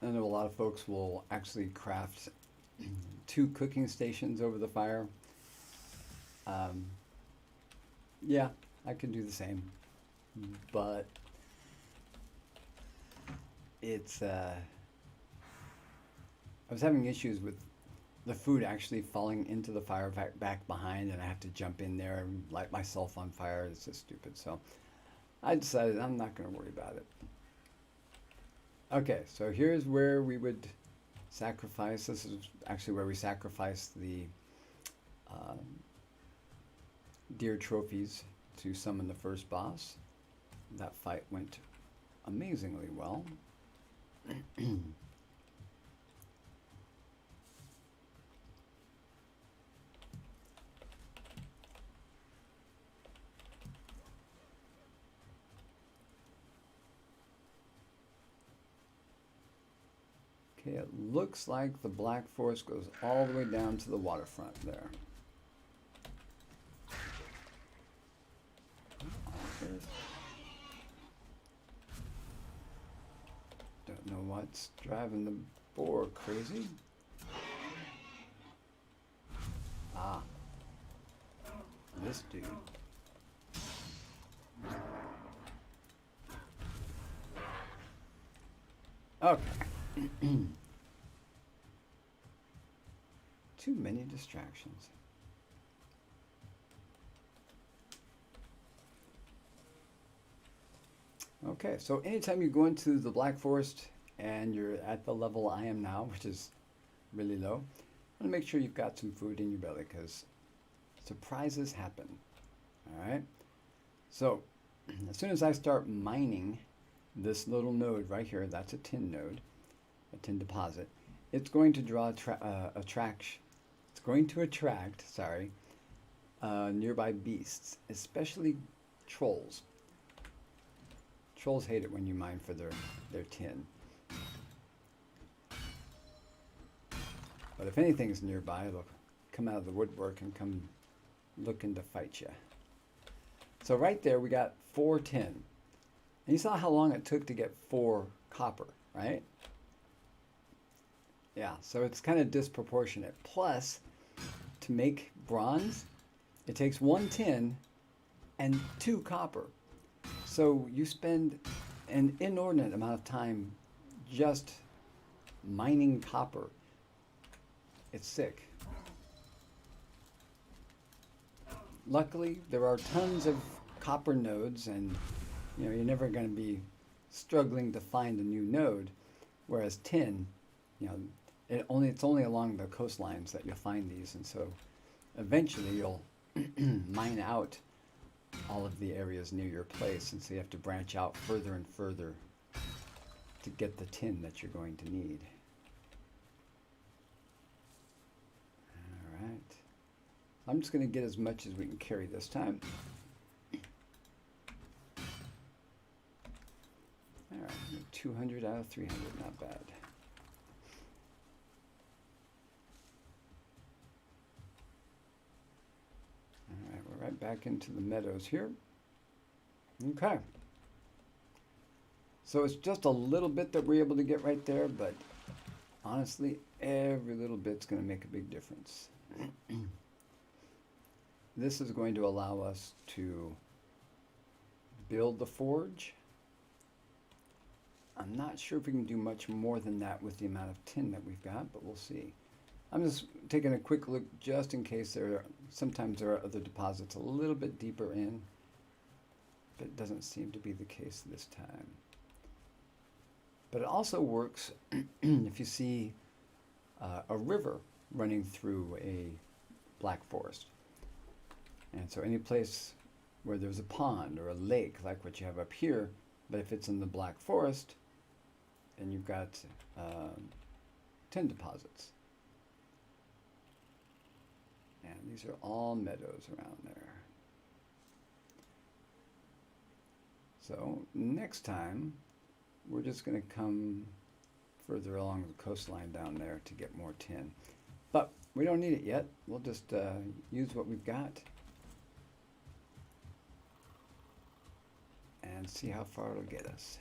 I know a lot of folks will actually craft 2 cooking stations over the fire. Yeah, I can do the same, but it's, I was having issues with the food actually falling into the fire back behind, and I have to jump in there and light myself on fire. It's just stupid. So I decided I'm not going to worry about it. Okay, so here's where we would sacrifice. This is actually where we sacrifice the deer trophies to summon the first boss. That fight went amazingly well. Okay, it looks like the Black Forest goes all the way down to the waterfront there. Don't know what's driving the boar crazy. Ah. this dude. Okay. Too many distractions. Okay, so anytime you go into the Black Forest and you're at the level I am now, which is really low, want to make sure you've got some food in your belly because surprises happen. All right. So as soon as I start mining this little node right here, that's a tin node, a tin deposit. It's going to draw It's going to attract, sorry, nearby beasts, especially trolls. Trolls hate it when you mine for their tin. But if anything's nearby, it'll come out of the woodwork and come looking to fight you. So right there, we got 4 tin. And you saw how long it took to get 4 copper, right? Yeah, so it's kind of disproportionate. Plus, to make bronze, it takes 1 tin and 2 copper. So you spend an inordinate amount of time just mining copper. It's sick. Luckily, there are tons of copper nodes, and you're never going to be struggling to find a new node. Whereas tin, it's only along the coastlines that you'll find these, and so eventually you'll mine out all of the areas near your place, and so you have to branch out further and further to get the tin that you're going to need. All right. I'm just going to get as much as we can carry this time. All right, 200 out of 300, not bad. All right, we're right back into the meadows here. Okay. So it's just a little bit that we're able to get right there, but honestly, every little bit's going to make a big difference. This is going to allow us to build the forge. I'm not sure if we can do much more than that with the amount of tin that we've got, but we'll see. I'm just taking a quick look just in case sometimes there are other deposits a little bit deeper in, but it doesn't seem to be the case this time. But it also works if you see a river running through a black forest. And so any place where there's a pond or a lake like what you have up here, but if it's in the black forest, then you've got tin deposits. And these are all meadows around there. So next time, we're just going to come further along the coastline down there to get more tin. But we don't need it yet. We'll just use what we've got and see how far it'll get us.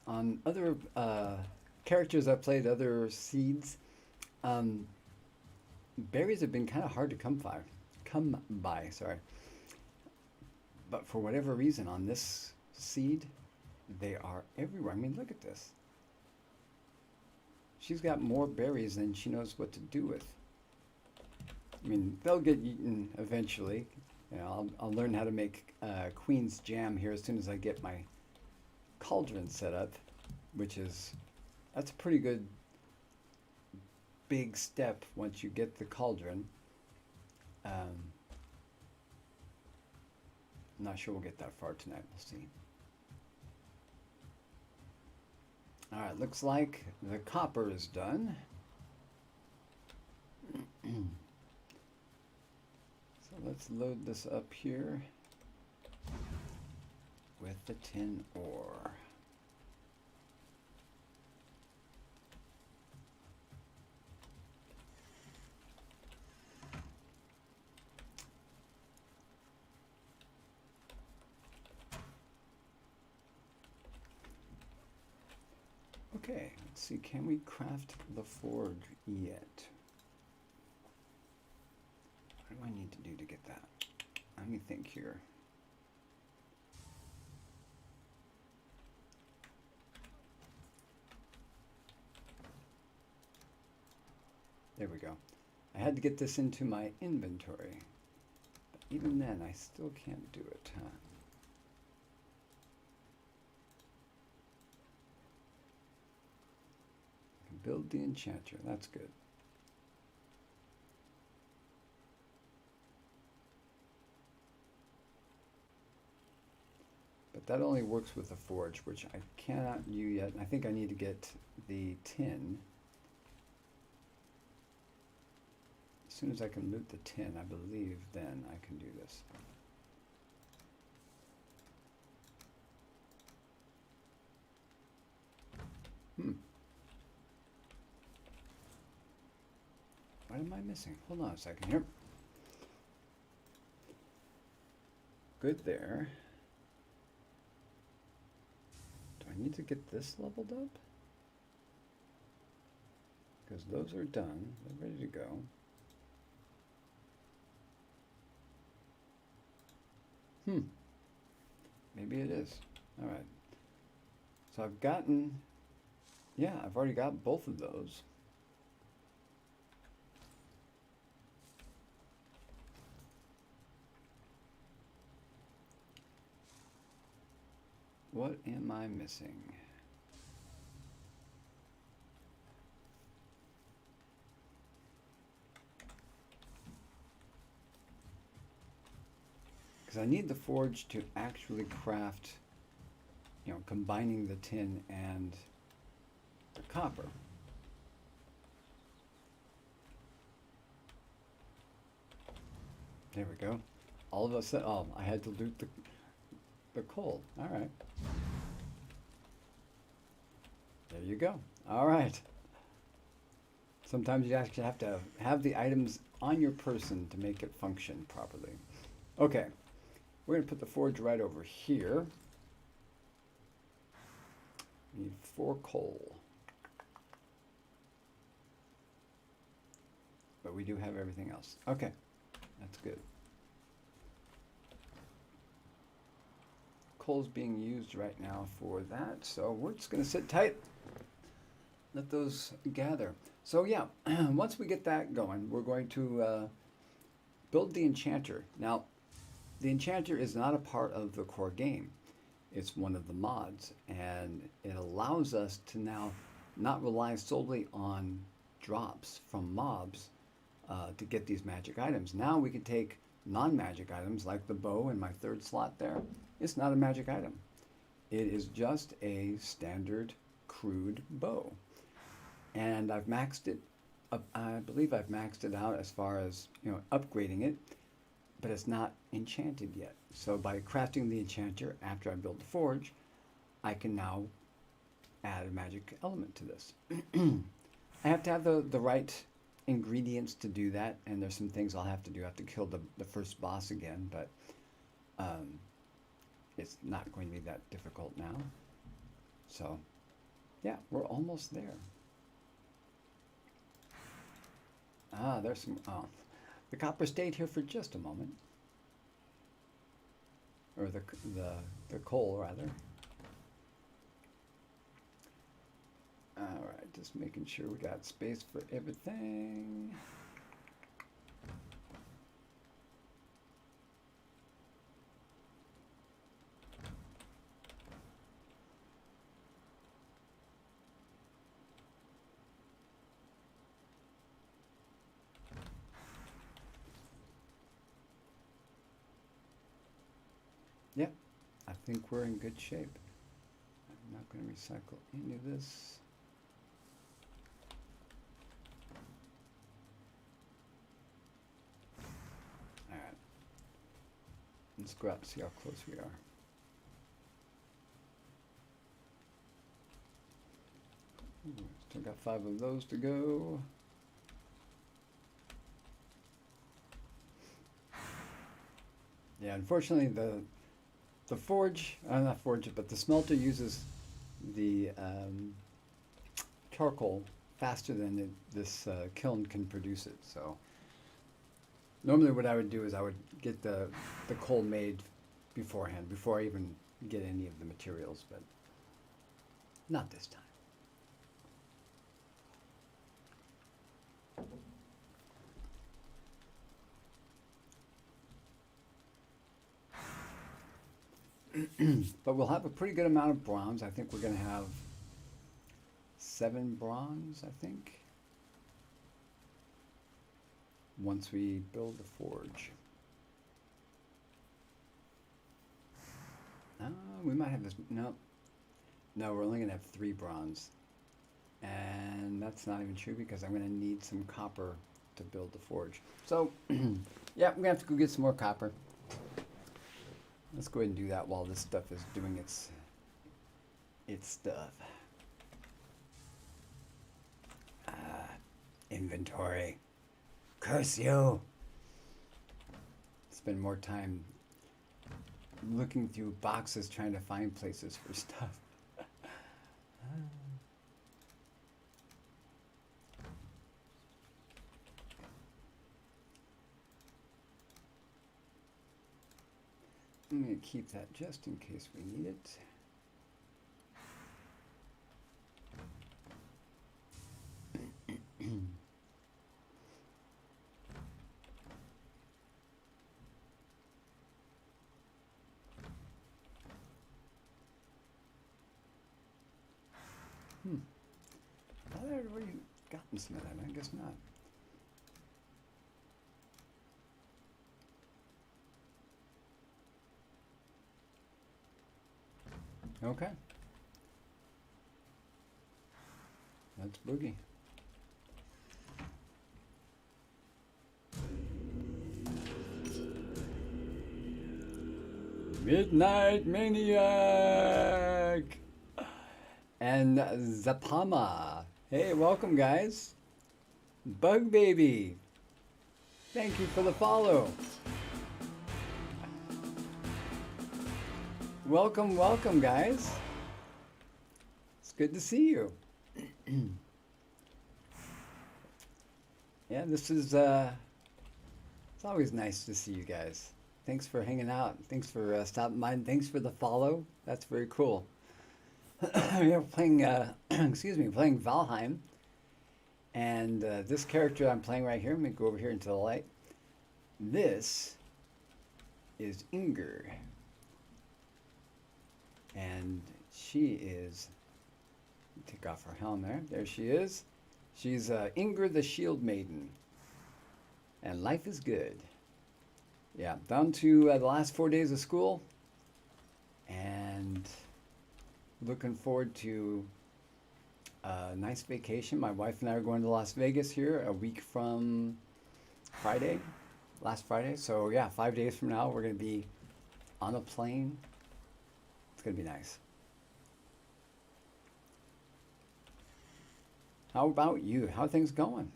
On other characters I've played, other seeds, berries have been kind of hard to come by, sorry. But for whatever reason, on this seed, they are everywhere. I mean, look at this. She's got more berries than she knows what to do with. I mean, they'll get eaten eventually. I'll learn how to make Queen's Jam here as soon as I get my cauldron set up, that's a pretty good big step once you get the cauldron. I'm not sure we'll get that far tonight. We'll see. All right, looks like the copper is done. So let's load this up here with the tin ore. Okay, let's see, can we craft the forge yet? What do I need to do to get that? Let me think here. There we go. I had to get this into my inventory. But even then, I still can't do it, huh? Build the enchanter. That's good. But that only works with the forge, which I cannot do yet. I think I need to get the tin. As soon as I can loot the tin, I believe then I can do this. What am I missing? Hold on a second here. Good there. Do I need to get this leveled up? Because those are done. They're ready to go. Maybe it is. All right. So I've gotten, yeah, I've already got both of those. What am I missing? Because I need the forge to actually craft, you know, combining the tin and the copper. There we go. All of a sudden, oh, I had to loot the coal. All right. There you go. All right. Sometimes you actually have to have the items on your person to make it function properly. Okay. We're going to put the forge right over here. We need 4 coal. But we do have everything else. Okay. That's good. Coal's being used right now for that, so we're just going to sit tight. Let those gather. So yeah, once we get that going, we're going to build the enchanter. Now, the enchanter is not a part of the core game. It's one of the mods, and it allows us to now not rely solely on drops from mobs to get these magic items. Now we can take non-magic items like the bow in my 3rd slot there. It's not a magic item. It is just a standard crude bow. And I've maxed it up, I believe I've maxed it out as far as, you know, upgrading it, but it's not enchanted yet. So by crafting the enchanter after I build the forge, I can now add a magic element to this. I have to have the right ingredients to do that, and there's some things I'll have to do. I have to kill the first boss again, but it's not going to be that difficult now. So yeah, we're almost there. Ah, there's some, oh, the copper stayed here for just a moment. Or the coal, rather. All right, just making sure we got space for everything. Yep, I think we're in good shape. I'm not going to recycle any of this. All right. Let's go out and see how close we are. Ooh, still got 5 of those to go. Yeah, unfortunately the forge, not forge, but the smelter uses the charcoal faster than this kiln can produce it. So normally what I would do is I would get the coal made beforehand, before I even get any of the materials, but not this time. But we'll have a pretty good amount of bronze. I think we're going to have 7 bronze, I think, once we build the forge. We might have this. No, we're only going to have 3 bronze. And that's not even true, because I'm going to need some copper to build the forge. So, yeah, we're going to have to go get some more copper. Let's go ahead and do that while this stuff is doing its stuff. Inventory. Curse you! Spend more time looking through boxes trying to find places for stuff. I'm going to keep that just in case we need it. I thought I'd already gotten some of that. I guess not. Okay. That's Boogie. Midnight Maniac! And Zapama. Hey, welcome, guys. Bug Baby. Thank you for the follow. Welcome, welcome, guys. It's good to see you. Yeah, this is, it's always nice to see you guys. Thanks for hanging out. Thanks for stopping by. Thanks for the follow. That's very cool. We're playing, excuse me, playing Valheim. And this character I'm playing right here, let me go over here into the light. This is Inger. And she is, take off her helm there. There she is. She's Inger the Shield Maiden. And life is good. Yeah, down to the last 4 days of school. And looking forward to a nice vacation. My wife and I are going to Las Vegas here a week from Friday, last Friday. So yeah, 5 days from now, we're going to be on a plane. It's going to be nice. How about you? How are things going?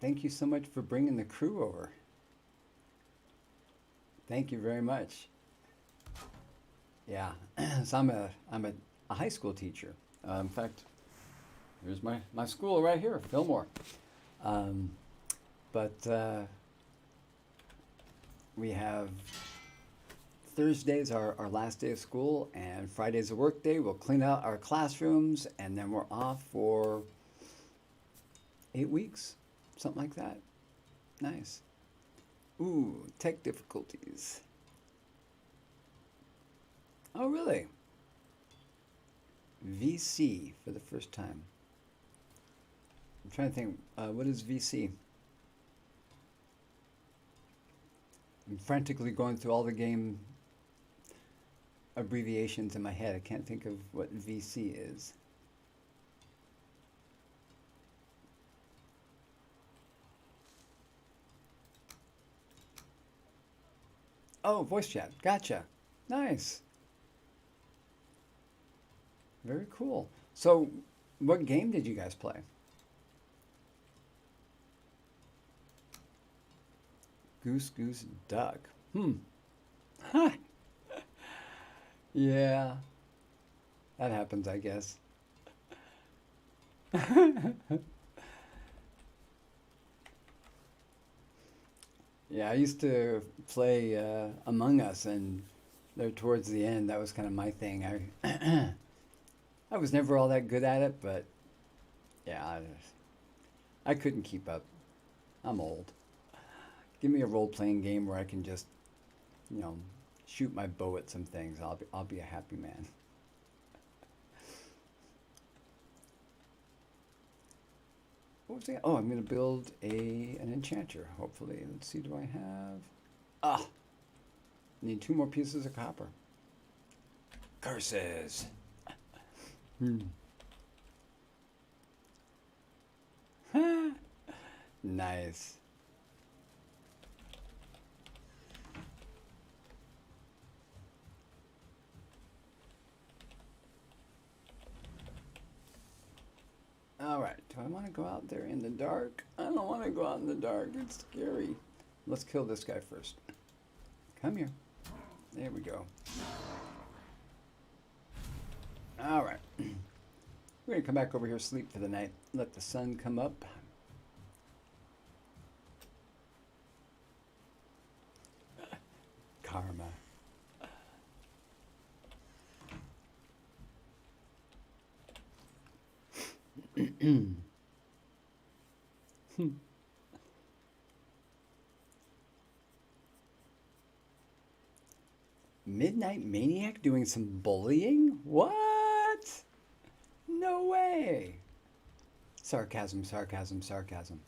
Thank you so much for bringing the crew over. Thank you very much. Yeah, so I'm a high school teacher. In fact, here's my school right here, Fillmore. But we have Thursday's our last day of school, and Friday's a work day. We'll clean out our classrooms, and then we're off for 8 weeks, something like that. Nice. Ooh, tech difficulties. Oh, really? VC for the first time. I'm trying to think, what is VC? I'm frantically going through all the game abbreviations in my head. I can't think of what VC is. Oh, voice chat. Gotcha. Nice. Very cool. So, what game did you guys play? Goose Goose Duck. Yeah, that happens, I guess. Yeah, I used to play Among Us, and there towards the end, that was kind of my thing. I was never all that good at it, but yeah, I couldn't keep up. I'm old. Give me a role-playing game where I can just, you know, shoot my bow at some things. I'll be a happy man. What was it? Oh, I'm gonna build an enchanter. Hopefully, let's see. Do I have? Ah, need 2 more pieces of copper. Curses. Hmm. Nice. All right. Do I want to go out there in the dark? I don't want to go out in the dark. It's scary. Let's kill this guy first. Come here. There we go. All right. We're going to come back over here, sleep for the night. Let the sun come up. Karma. Midnight Maniac doing some bullying? What? No way. Sarcasm, sarcasm, sarcasm.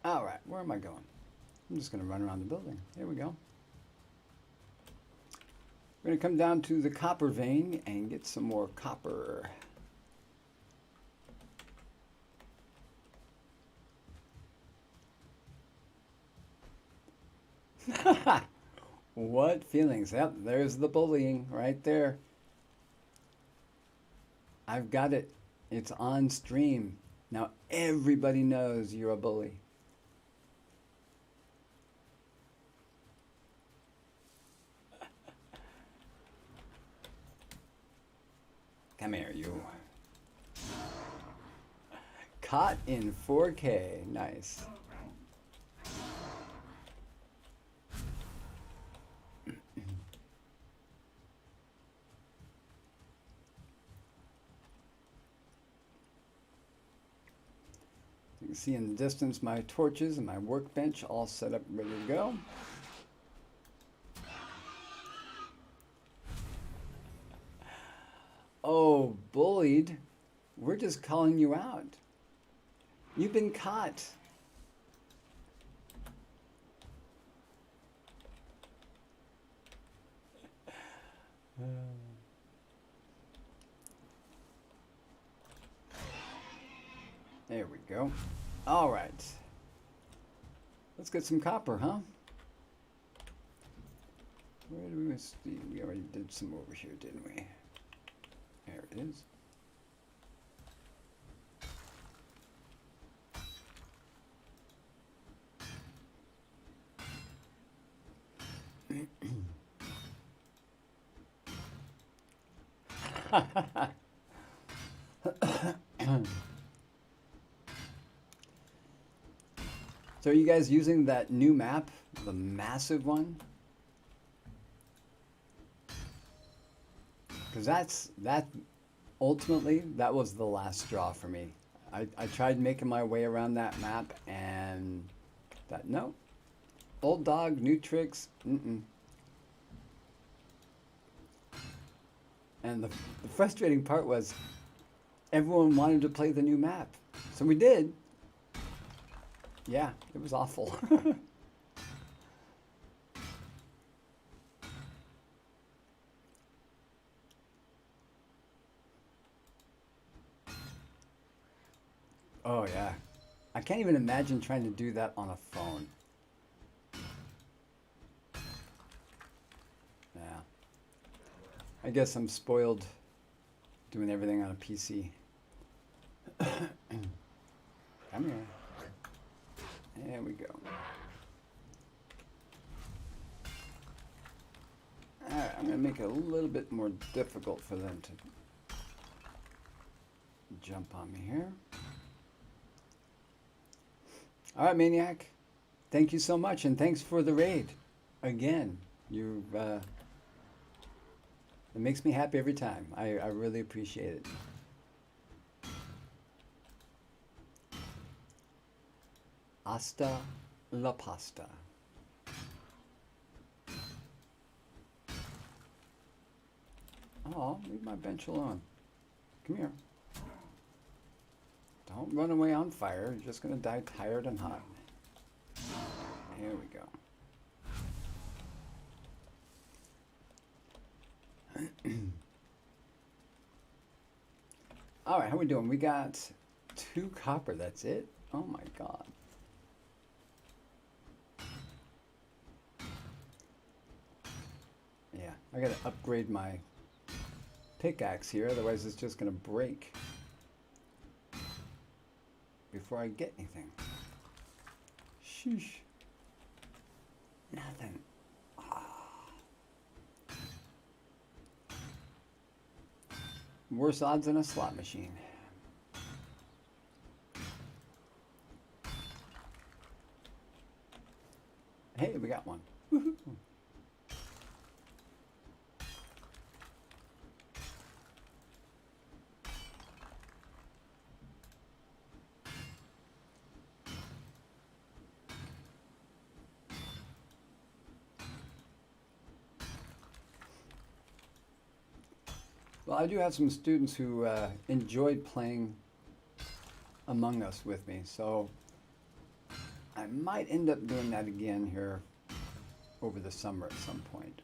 All right, where am I going? I'm just going to run around the building. There we go. We're going to come down to the copper vein and get some more copper. What feelings? Yep, there's the bullying right there. I've got it. It's on stream. Now everybody knows you're a bully. Come here, you. Caught in 4K. Nice. You can see in the distance my torches and my workbench all set up, ready to go. Oh, bullied. We're just calling you out. You've been caught. There we go. All right. Let's get some copper, huh? Where do we see? We already did some over here, didn't we? There it is. So are you guys using that new map, the massive one? Because that ultimately that was the last straw for me. I tried making my way around that map and that no. Old dog, new tricks. Mm-mm. And the frustrating part was everyone wanted to play the new map. So we did. Yeah, it was awful. Oh yeah. I can't even imagine trying to do that on a phone. Yeah. I guess I'm spoiled doing everything on a PC. Come here. There we go. Alright, I'm going to make it a little bit more difficult for them to jump on me here. Alright, Maniac. Thank you so much, and thanks for the raid. Again, it makes me happy every time. I really appreciate it. Hasta la pasta. Oh, leave my bench alone. Come here. Don't run away on fire. You're just going to die tired and hot. Here we go. All right, how we doing? We got 2 copper. That's it? Oh my god. Yeah, I gotta upgrade my pickaxe here, otherwise it's just gonna break before I get anything. Sheesh. Nothing. Worse odds than a slot machine. Hey, we got one. Woohoo. Well, I do have some students who enjoyed playing Among Us with me, so I might end up doing that again here over the summer at some point.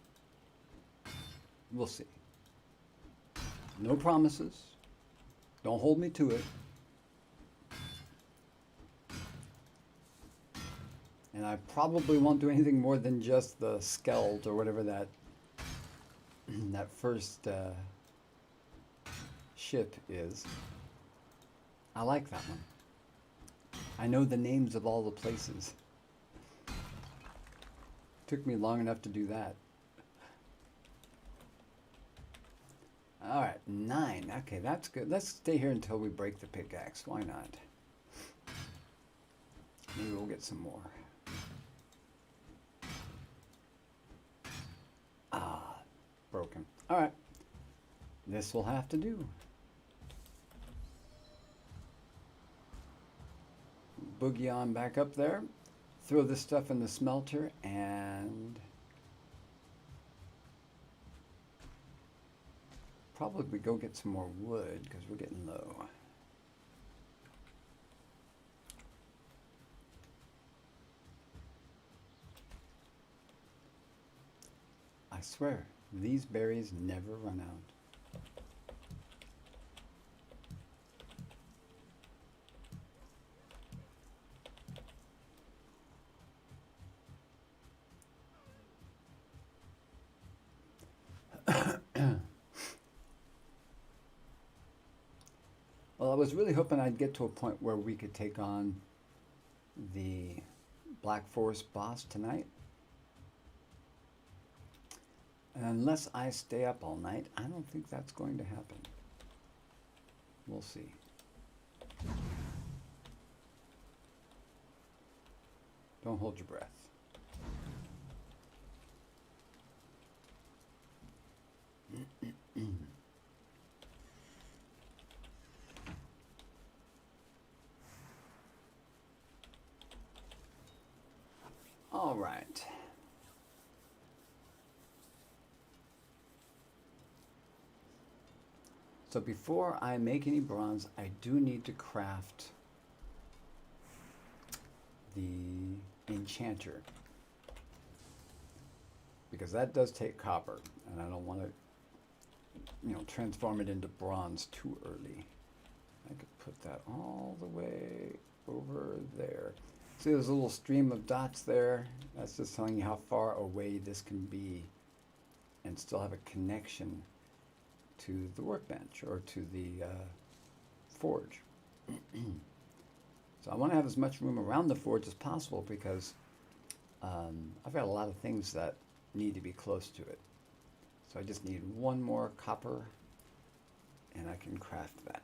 We'll see. No promises. Don't hold me to it. And I probably won't do anything more than just the Skeld or whatever that that first ship is. I like that one. I know the names of all the places. Took me long enough to do that. All right, 9. Okay, that's good. Let's stay here until we break the pickaxe. Why not? Maybe we'll get some more. Ah, broken. All right. This will have to do. Boogie on back up there. Throw this stuff in the smelter and probably go get some more wood because we're getting low. I swear, these berries never run out. Well, I was really hoping I'd get to a point where we could take on the Black Forest boss tonight. And unless I stay up all night, I don't think that's going to happen. We'll see. Don't hold your breath. All right. So before I make any bronze, I do need to craft the enchanter, because that does take copper, and I don't want to, transform it into bronze too early. I could put that all the way over there. See, there's a little stream of dots there. That's just telling you how far away this can be and still have a connection to the workbench or to the forge. So I want to have as much room around the forge as possible because I've got a lot of things that need to be close to it. So I just need one more copper and I can craft that.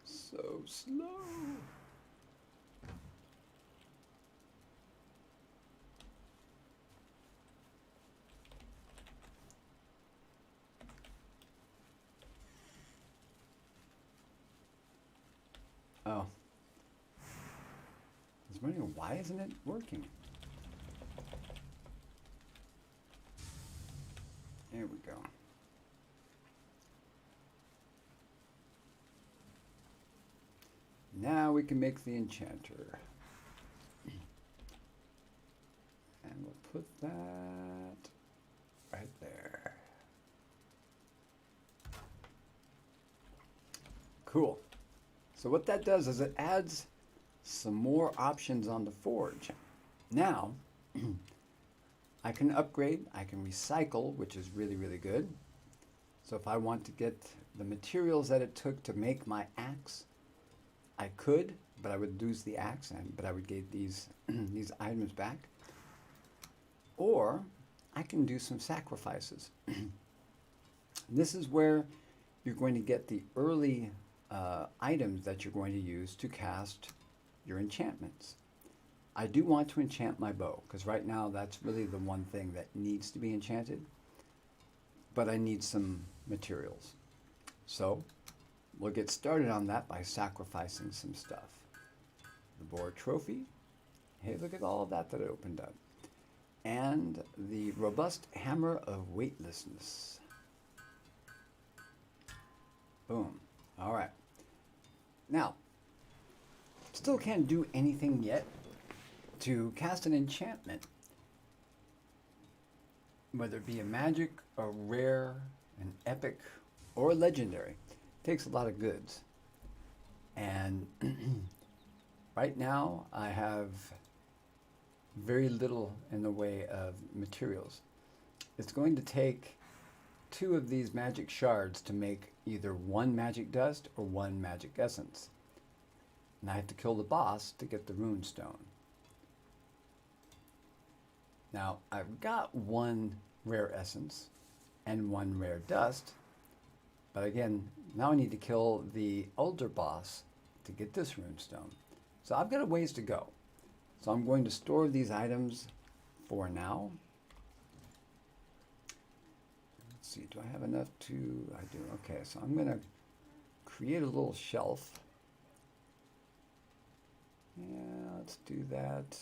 So slow. Oh. I was wondering, why isn't it working? There we go. Now we can make the enchanter. And we'll put that right there. Cool. So what that does is it adds some more options on the forge. Now, I can upgrade, I can recycle, which is really, really good. So if I want to get the materials that it took to make my axe, I could, but I would lose the axe, but I would get these, these items back. Or I can do some sacrifices. This is where you're going to get the early items that you're going to use to cast your enchantments. I do want to enchant my bow, because right now that's really the one thing that needs to be enchanted. But I need some materials. So we'll get started on that by sacrificing some stuff. The boar trophy. Hey, look at all of that it opened up. And the robust hammer of weightlessness. Boom. All right. Now, still can't do anything yet to cast an enchantment. Whether it be a magic, a rare, an epic, or a legendary. Takes a lot of goods. And right now I have very little in the way of materials. It's going to take 2 of these magic shards to make either 1 magic dust or 1 magic essence. And I have to kill the boss to get the rune stone. Now I've got 1 rare essence and 1 rare dust. But again, now I need to kill the elder boss to get this rune stone. So I've got a ways to go. So I'm going to store these items for now. Let's see, do I have enough to, I do, okay. So I'm gonna create a little shelf. Yeah, let's do that.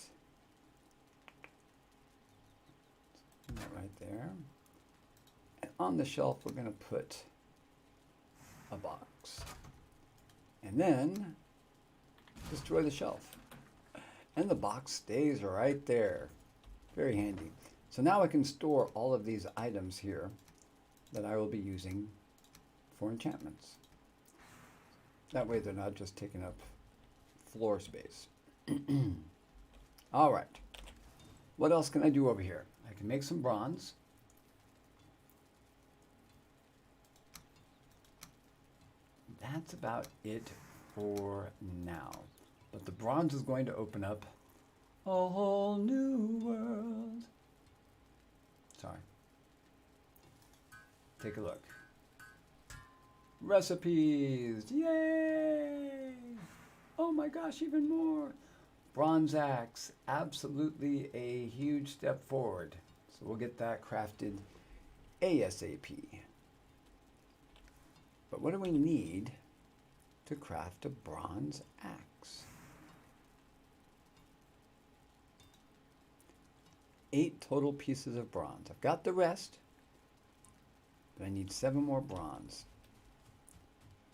Put that right there. And on the shelf, we're gonna put a box. And then destroy the shelf. And the box stays right there. Very handy. So now I can store all of these items here that I will be using for enchantments. That way they're not just taking up floor space. All right. What else can I do over here? I can make some bronze. That's about it for now. But the bronze is going to open up a whole new world. Sorry. Take a look. Recipes! Yay! Oh my gosh, even more! Bronze axe, absolutely a huge step forward. So we'll get that crafted ASAP. But what do we need to craft a bronze axe? 8 total pieces of bronze. I've got the rest, but I need 7 more bronze.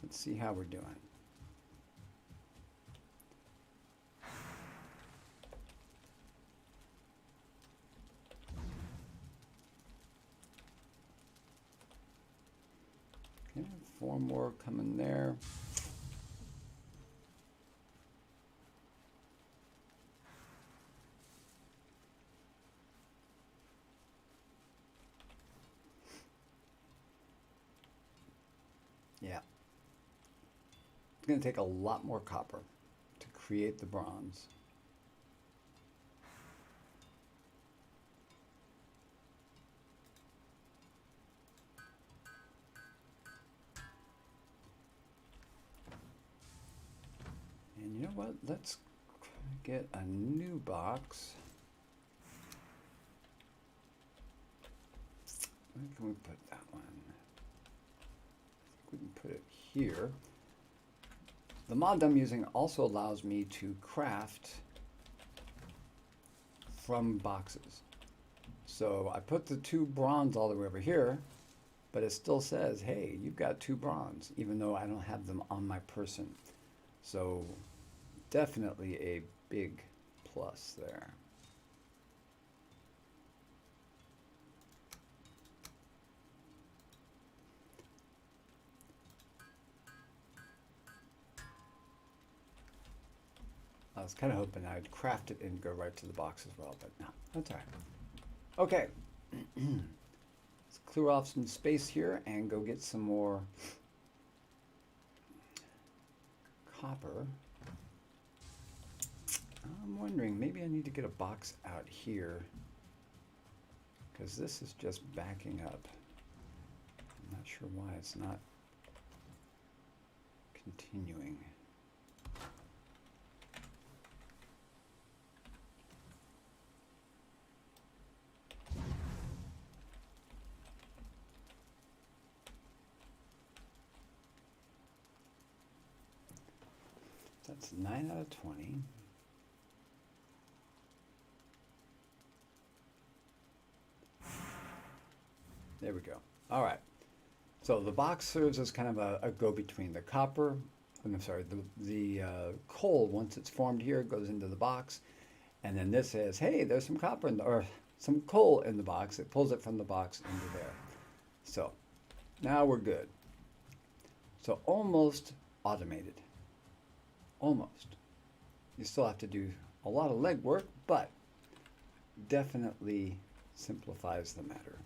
Let's see how we're doing. Yeah, 4 more coming there. Yeah. It's going to take a lot more copper to create the bronze. And you know what? Let's get a new box. Where can we put that one? I think we can put it here. The mod I'm using also allows me to craft from boxes. So I put the 2 bronze all the way over here, but it still says, hey, you've got 2 bronze, even though I don't have them on my person. So definitely a big plus there. I was kind of hoping I'd craft it and go right to the box as well, but no, that's all right. Okay, let's clear off some space here and go get some more copper. I'm wondering, maybe I need to get a box out here because this is just backing up. I'm not sure why it's not continuing. That's 9 out of 20. There we go. All right. So the box serves as kind of a go-between. The copper, I'm sorry, the coal, once it's formed here, goes into the box. And then this says, hey, there's some copper or some coal in the box. It pulls it from the box into there. So now we're good. So almost automated. Almost. You still have to do a lot of legwork, but definitely simplifies the matter.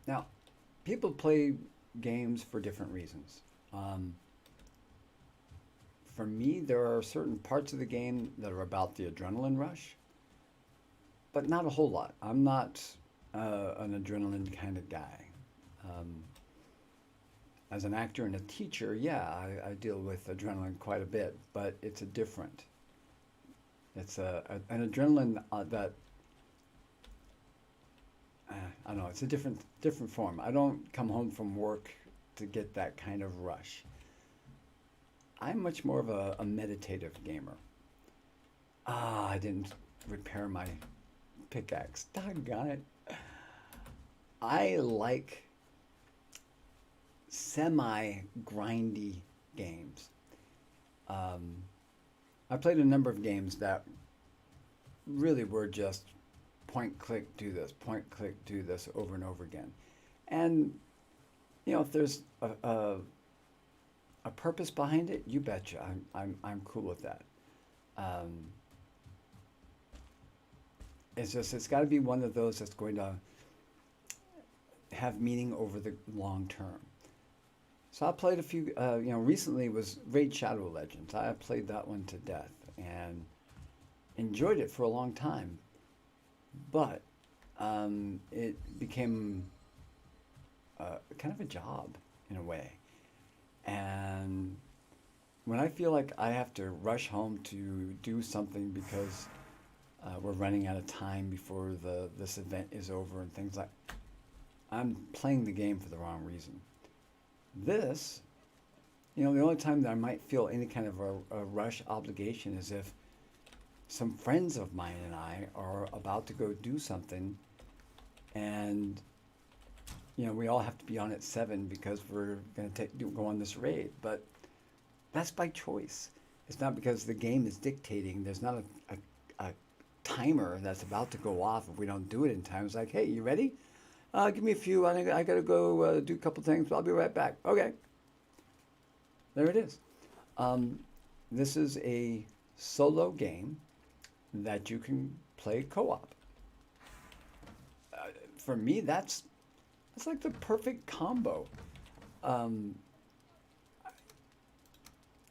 Now, people play games for different reasons. For me, there are certain parts of the game that are about the adrenaline rush, but not a whole lot. I'm not an adrenaline kind of guy. Um, as an actor and a teacher, yeah, I deal with adrenaline quite a bit, but it's a different. It's an adrenaline that I don't know. It's a different form. I don't come home from work to get that kind of rush. I'm much more of a meditative gamer. Ah, I didn't repair my pickaxe. Doggone it. I like semi-grindy games. I played a number of games that really were just point click do this, point click do this over and over again. And you know, if there's a purpose behind it, you betcha. I'm cool with that. Um, it's just it's got to be one of those that's going to have meaning over the long term. So I played a few. You know, recently was Raid Shadow Legends. I played that one to death and enjoyed it for a long time. But it became kind of a job in a way. And when I feel like I have to rush home to do something because we're running out of time before this event is over and things like, I'm playing the game for the wrong reason. This, you know, the only time that I might feel any kind of a rush obligation is if some friends of mine and I are about to go do something, and you know we all have to be on at 7 because we're going to go on this raid. But that's by choice. It's not because the game is dictating. There's not a timer that's about to go off if we don't do it in time. It's like, hey, you ready? Give me a few. I got to go do a couple things. I'll be right back. Okay. There it is. Um, this is a solo game that you can play co-op. For me, that's like the perfect combo. Um,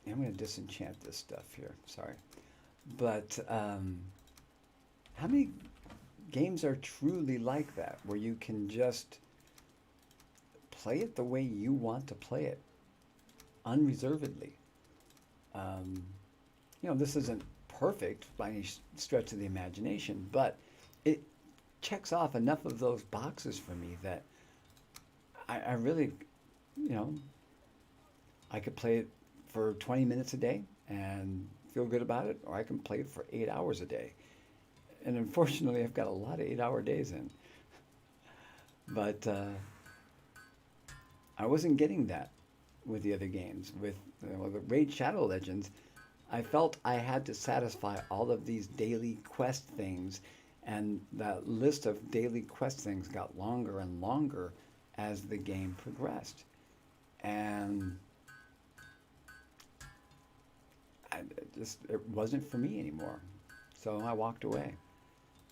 I'm going to disenchant this stuff here. Sorry, but how many games are truly like that, where you can just play it the way you want to play it, unreservedly? Um, this isn't perfect by any stretch of the imagination, but it checks off enough of those boxes for me that I really, you know, I could play it for 20 minutes a day and feel good about it, or I can play it for 8 hours a day. And unfortunately, I've got a lot of 8 hour days in. But I wasn't getting that with the other games. With the Raid Shadow Legends, I felt I had to satisfy all of these daily quest things, and that list of daily quest things got longer and longer as the game progressed. And it wasn't for me anymore. So I walked away.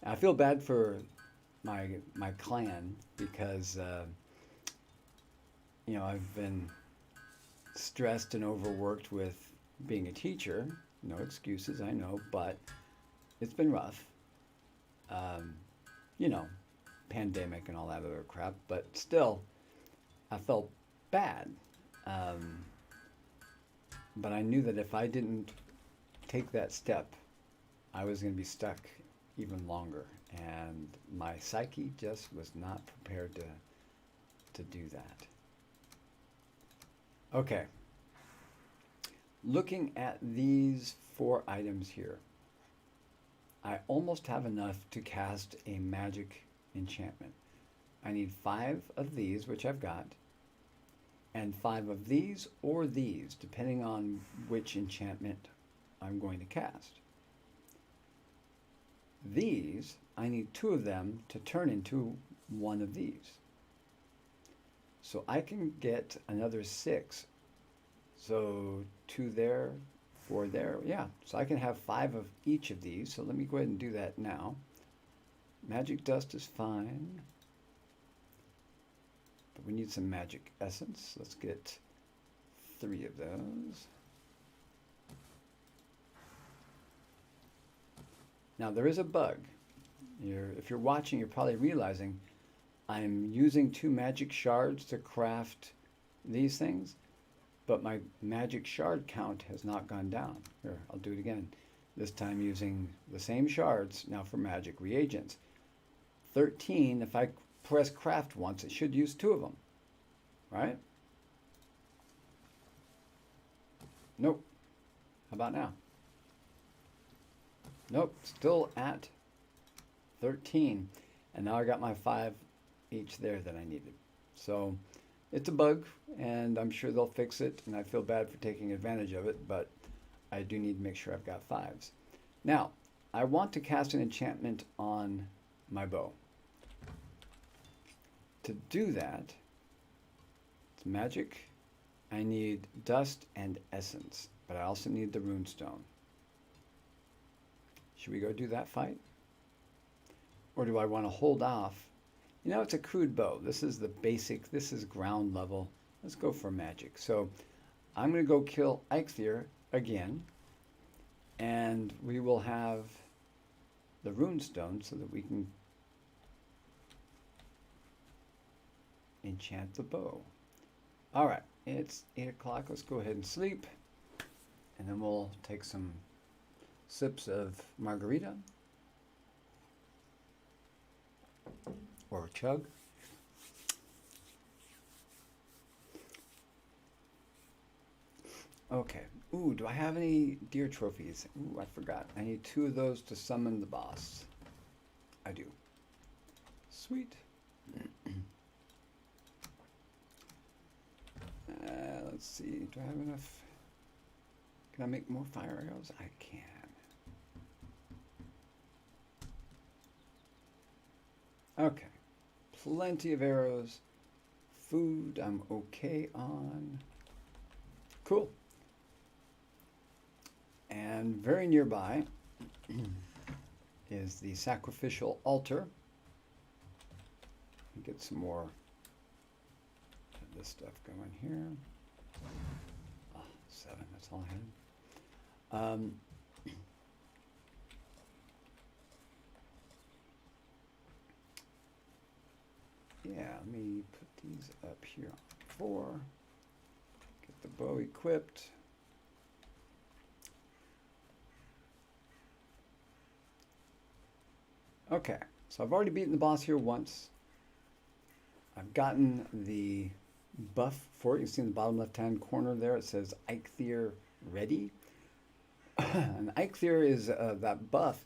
I feel bad for my clan because I've been stressed and overworked with being a teacher. No excuses, I know, but it's been rough. Um, you know, pandemic and all that other crap, but still, I felt bad. Um, but I knew that if I didn't take that step, I was going to be stuck even longer, and my psyche just was not prepared to do that. Okay, looking at these 4 items here, I almost have enough to cast a magic enchantment. I need 5 of these, which I've got, and 5 of these or these, depending on which enchantment I'm going to cast. These, I need 2 of them to turn into one of these. So I can get another 6. So 2 there, 4 there. Yeah, so I can have 5 of each of these. So let me go ahead and do that now. Magic dust is fine. But we need some magic essence. Let's get 3 of those. Now there is a bug. If you're watching, you're probably realizing I'm using 2 magic shards to craft these things, but my magic shard count has not gone down. Here, I'll do it again. This time using the same shards, now for magic reagents. 13, if I press craft once, it should use 2 of them, right? Nope. How about now? Nope, still at 13. And now I got my 5 each there that I needed. So it's a bug, and I'm sure they'll fix it, and I feel bad for taking advantage of it, but I do need to make sure I've got 5s. Now, I want to cast an enchantment on my bow. To do that, it's magic. I need dust and essence, but I also need the runestone. Should we go do that fight? Or do I want to hold off? It's a crude bow. This is the basic, this is ground level. Let's go for magic. So I'm going to go kill Eikthyr again, and we will have the runestone so that we can enchant the bow. All right, it's 8 o'clock. Let's go ahead and sleep, and then we'll take some sips of margarita or a chug. Okay. Ooh, do I have any deer trophies? Ooh, I forgot. I need 2 of those to summon the boss. I do. Sweet. Let's see. Do I have enough? Can I make more fire arrows? I can. Okay. Plenty of arrows. Food I'm okay on. Cool. And very nearby is the sacrificial altar. Get some more of this stuff going here. Oh, 7, that's all I had. Yeah, let me put these up here on 4. Get the bow equipped. Okay, so I've already beaten the boss here once. I've gotten the buff for it. You see in the bottom left-hand corner there, it says Eikthyr ready. And Eikthyr is that buff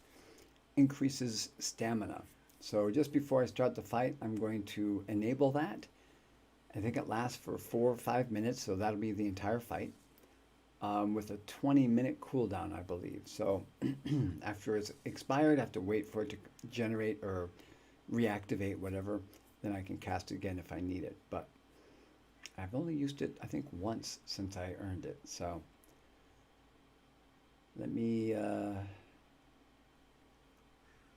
increases stamina. So just before I start the fight, I'm going to enable that. I think it lasts for 4 or 5 minutes, so that'll be the entire fight. With a 20-minute cooldown, I believe. So after it's expired, I have to wait for it to generate or reactivate, whatever. Then I can cast it again if I need it. But I've only used it, I think, once since I earned it. So let me,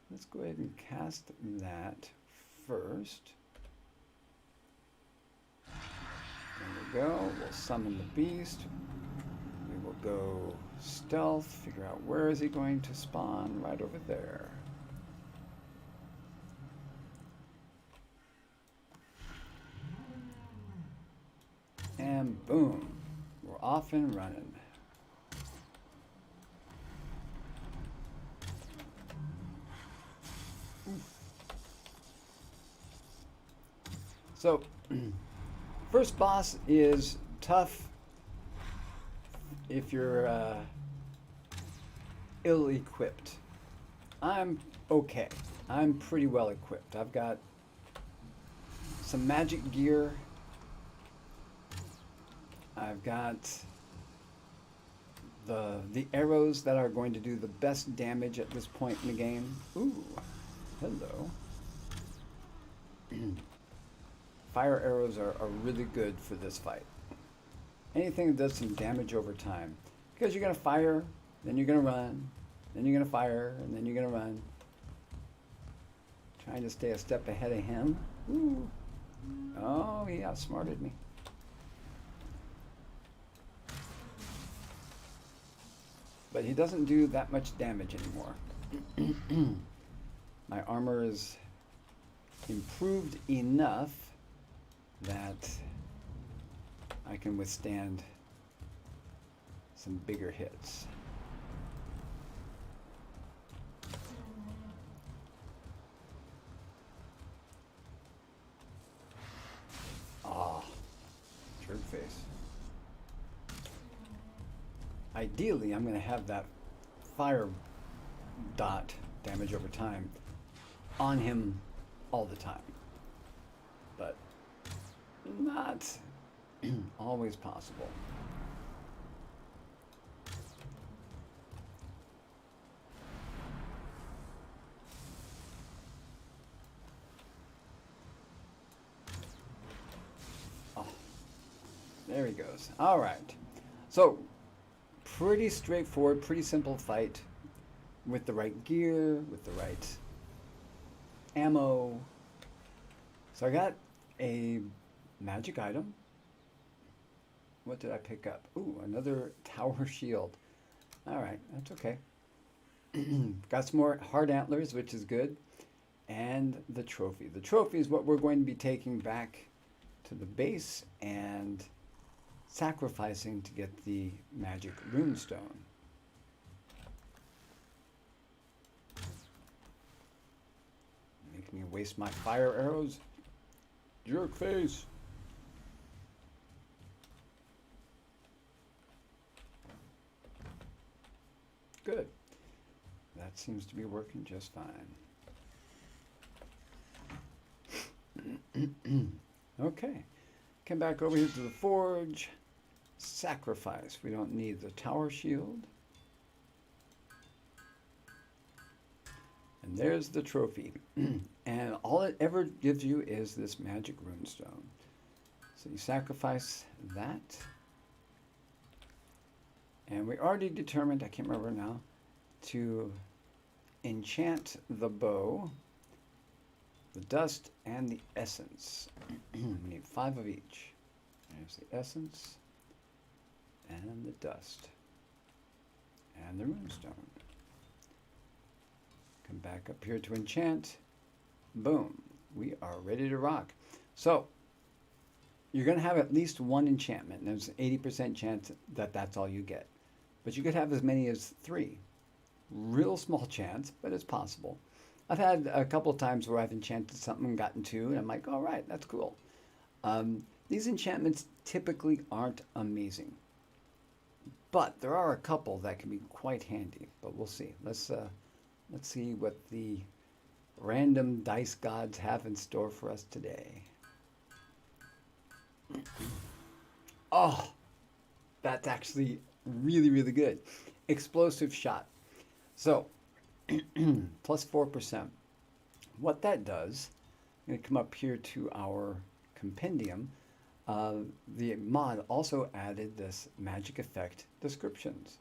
let's go ahead and cast that first. There we go. We'll summon the beast. We will go stealth, figure out where is he going to spawn, right over there. And boom, we're off and running. So, first boss is tough if you're ill-equipped. I'm okay. I'm pretty well equipped. I've got some magic gear. I've got the arrows that are going to do the best damage at this point in the game. Ooh, hello. Fire arrows are really good for this fight. Anything that does some damage over time. Because you're going to fire, then you're going to run, then you're going to fire, and then you're going to run. Trying to stay a step ahead of him. Ooh. Oh, he outsmarted me. But he doesn't do that much damage anymore. My armor is improved enough that I can withstand some bigger hits. Ah, jerk face. Ideally, I'm going to have that fire dot, damage over time, on him all the time. But not always possible. Oh, there he goes. All right. So, pretty straightforward, pretty simple fight with the right gear, with the right ammo. So I got a magic item. What did I pick up? Ooh, another tower shield. All right, that's okay. Got some more hard antlers, which is good. And the trophy. The trophy is what we're going to be taking back to the base and sacrificing to get the magic runestone. Making me waste my fire arrows. Jerk face. Good. That seems to be working just fine. Okay. Come back over here to the forge. Sacrifice. We don't need the tower shield. And there's the trophy. And all it ever gives you is this magic runestone. So you sacrifice that. And we already determined, I can't remember now, to enchant the bow, the dust, and the essence. We need 5 of each. There's the essence, and the dust, and the runestone. Come back up here to enchant. Boom. We are ready to rock. So, you're going to have at least 1 enchantment. And there's an 80% chance that that's all you get. But you could have as many as 3. Real small chance, but it's possible. I've had a couple of times where I've enchanted something and gotten 2, and I'm like, all right, that's cool. These enchantments typically aren't amazing. But there are a couple that can be quite handy. But we'll see. Let's see what the random dice gods have in store for us today. Oh, that's actually really, really good. Explosive shot. So, plus 4%. What that does, I'm going to come up here to our compendium. The mod also added this magic effect descriptions.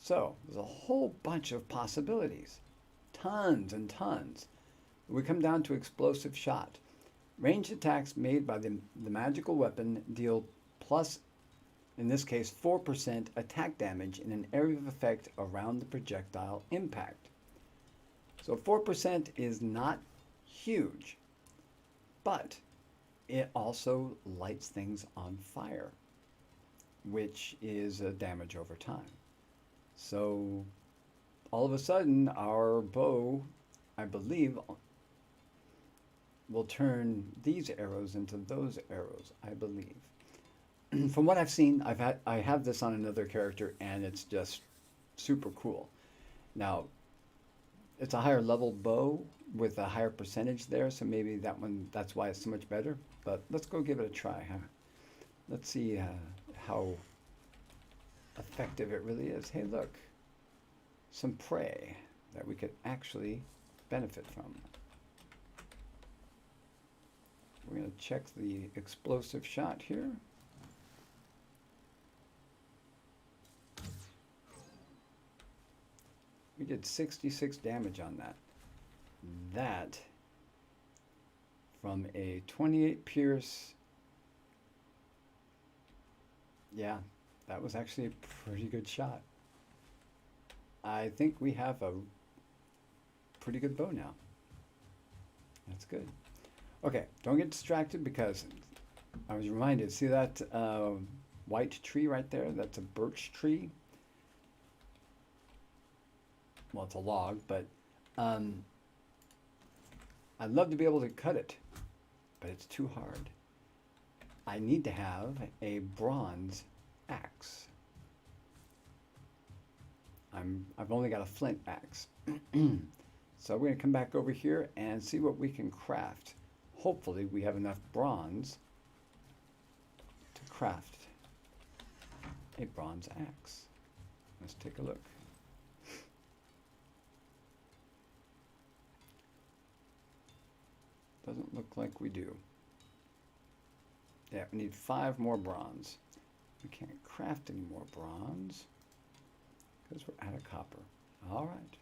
So, there's a whole bunch of possibilities. Tons and tons. We come down to explosive shot. Ranged attacks made by the magical weapon deal plus, in this case, 4% attack damage in an area of effect around the projectile impact. So 4% is not huge, but it also lights things on fire, which is a damage over time. So all of a sudden, our bow, I believe, will turn these arrows into those arrows, I believe. From what I've seen, I have this on another character, and it's just super cool. Now, it's a higher level bow with a higher percentage there, so maybe that's why it's so much better. But let's go give it a try, huh? Let's see how effective it really is. Hey, look, some prey that we could actually benefit from. We're going to check the explosive shot here. We did 66 damage on that. That, from a 28 pierce, yeah, that was actually a pretty good shot. I think we have a pretty good bow now. That's good. Okay, don't get distracted because I was reminded, see that white tree right there? That's a birch tree. Well, it's a log, but I'd love to be able to cut it, but it's too hard. I need to have a bronze axe. I've only got a flint axe. So we're going to come back over here and see what we can craft. Hopefully we have enough bronze to craft a bronze axe. Let's take a look. Doesn't look like we do. Yeah, we need 5 more bronze. We can't craft any more bronze because we're out of copper. All right.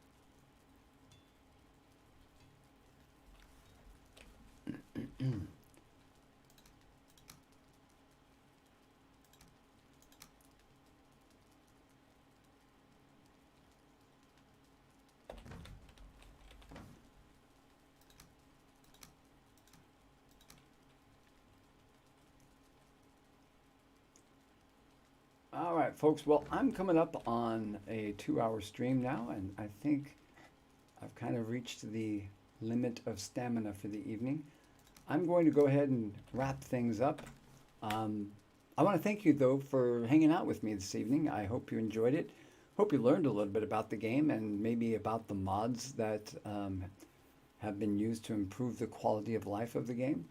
All right, folks. Well, I'm coming up on a 2-hour stream now, and I think I've kind of reached the limit of stamina for the evening. I'm going to go ahead and wrap things up. I want to thank you, though, for hanging out with me this evening. I hope you enjoyed it. Hope you learned a little bit about the game and maybe about the mods that have been used to improve the quality of life of the game.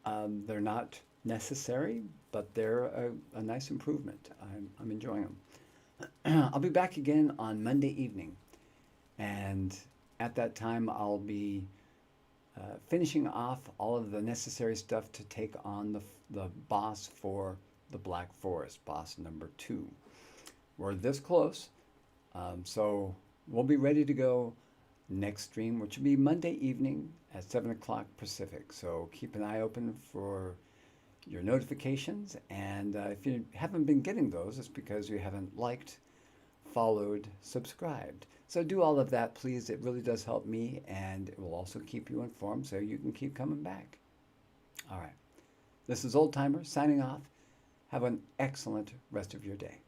They're not necessary, but they're a nice improvement. I'm enjoying them. I'll be back again on Monday evening, and at that time I'll be finishing off all of the necessary stuff to take on the boss for the Black Forest, boss number 2. We're this close, so we'll be ready to go next stream, which will be Monday evening at 7 o'clock Pacific. So keep an eye open for your notifications, and if you haven't been getting those, it's because you haven't liked, followed, subscribed. So do all of that, please. It really does help me, and it will also keep you informed so you can keep coming back. All right. This is Old Timer signing off. Have an excellent rest of your day.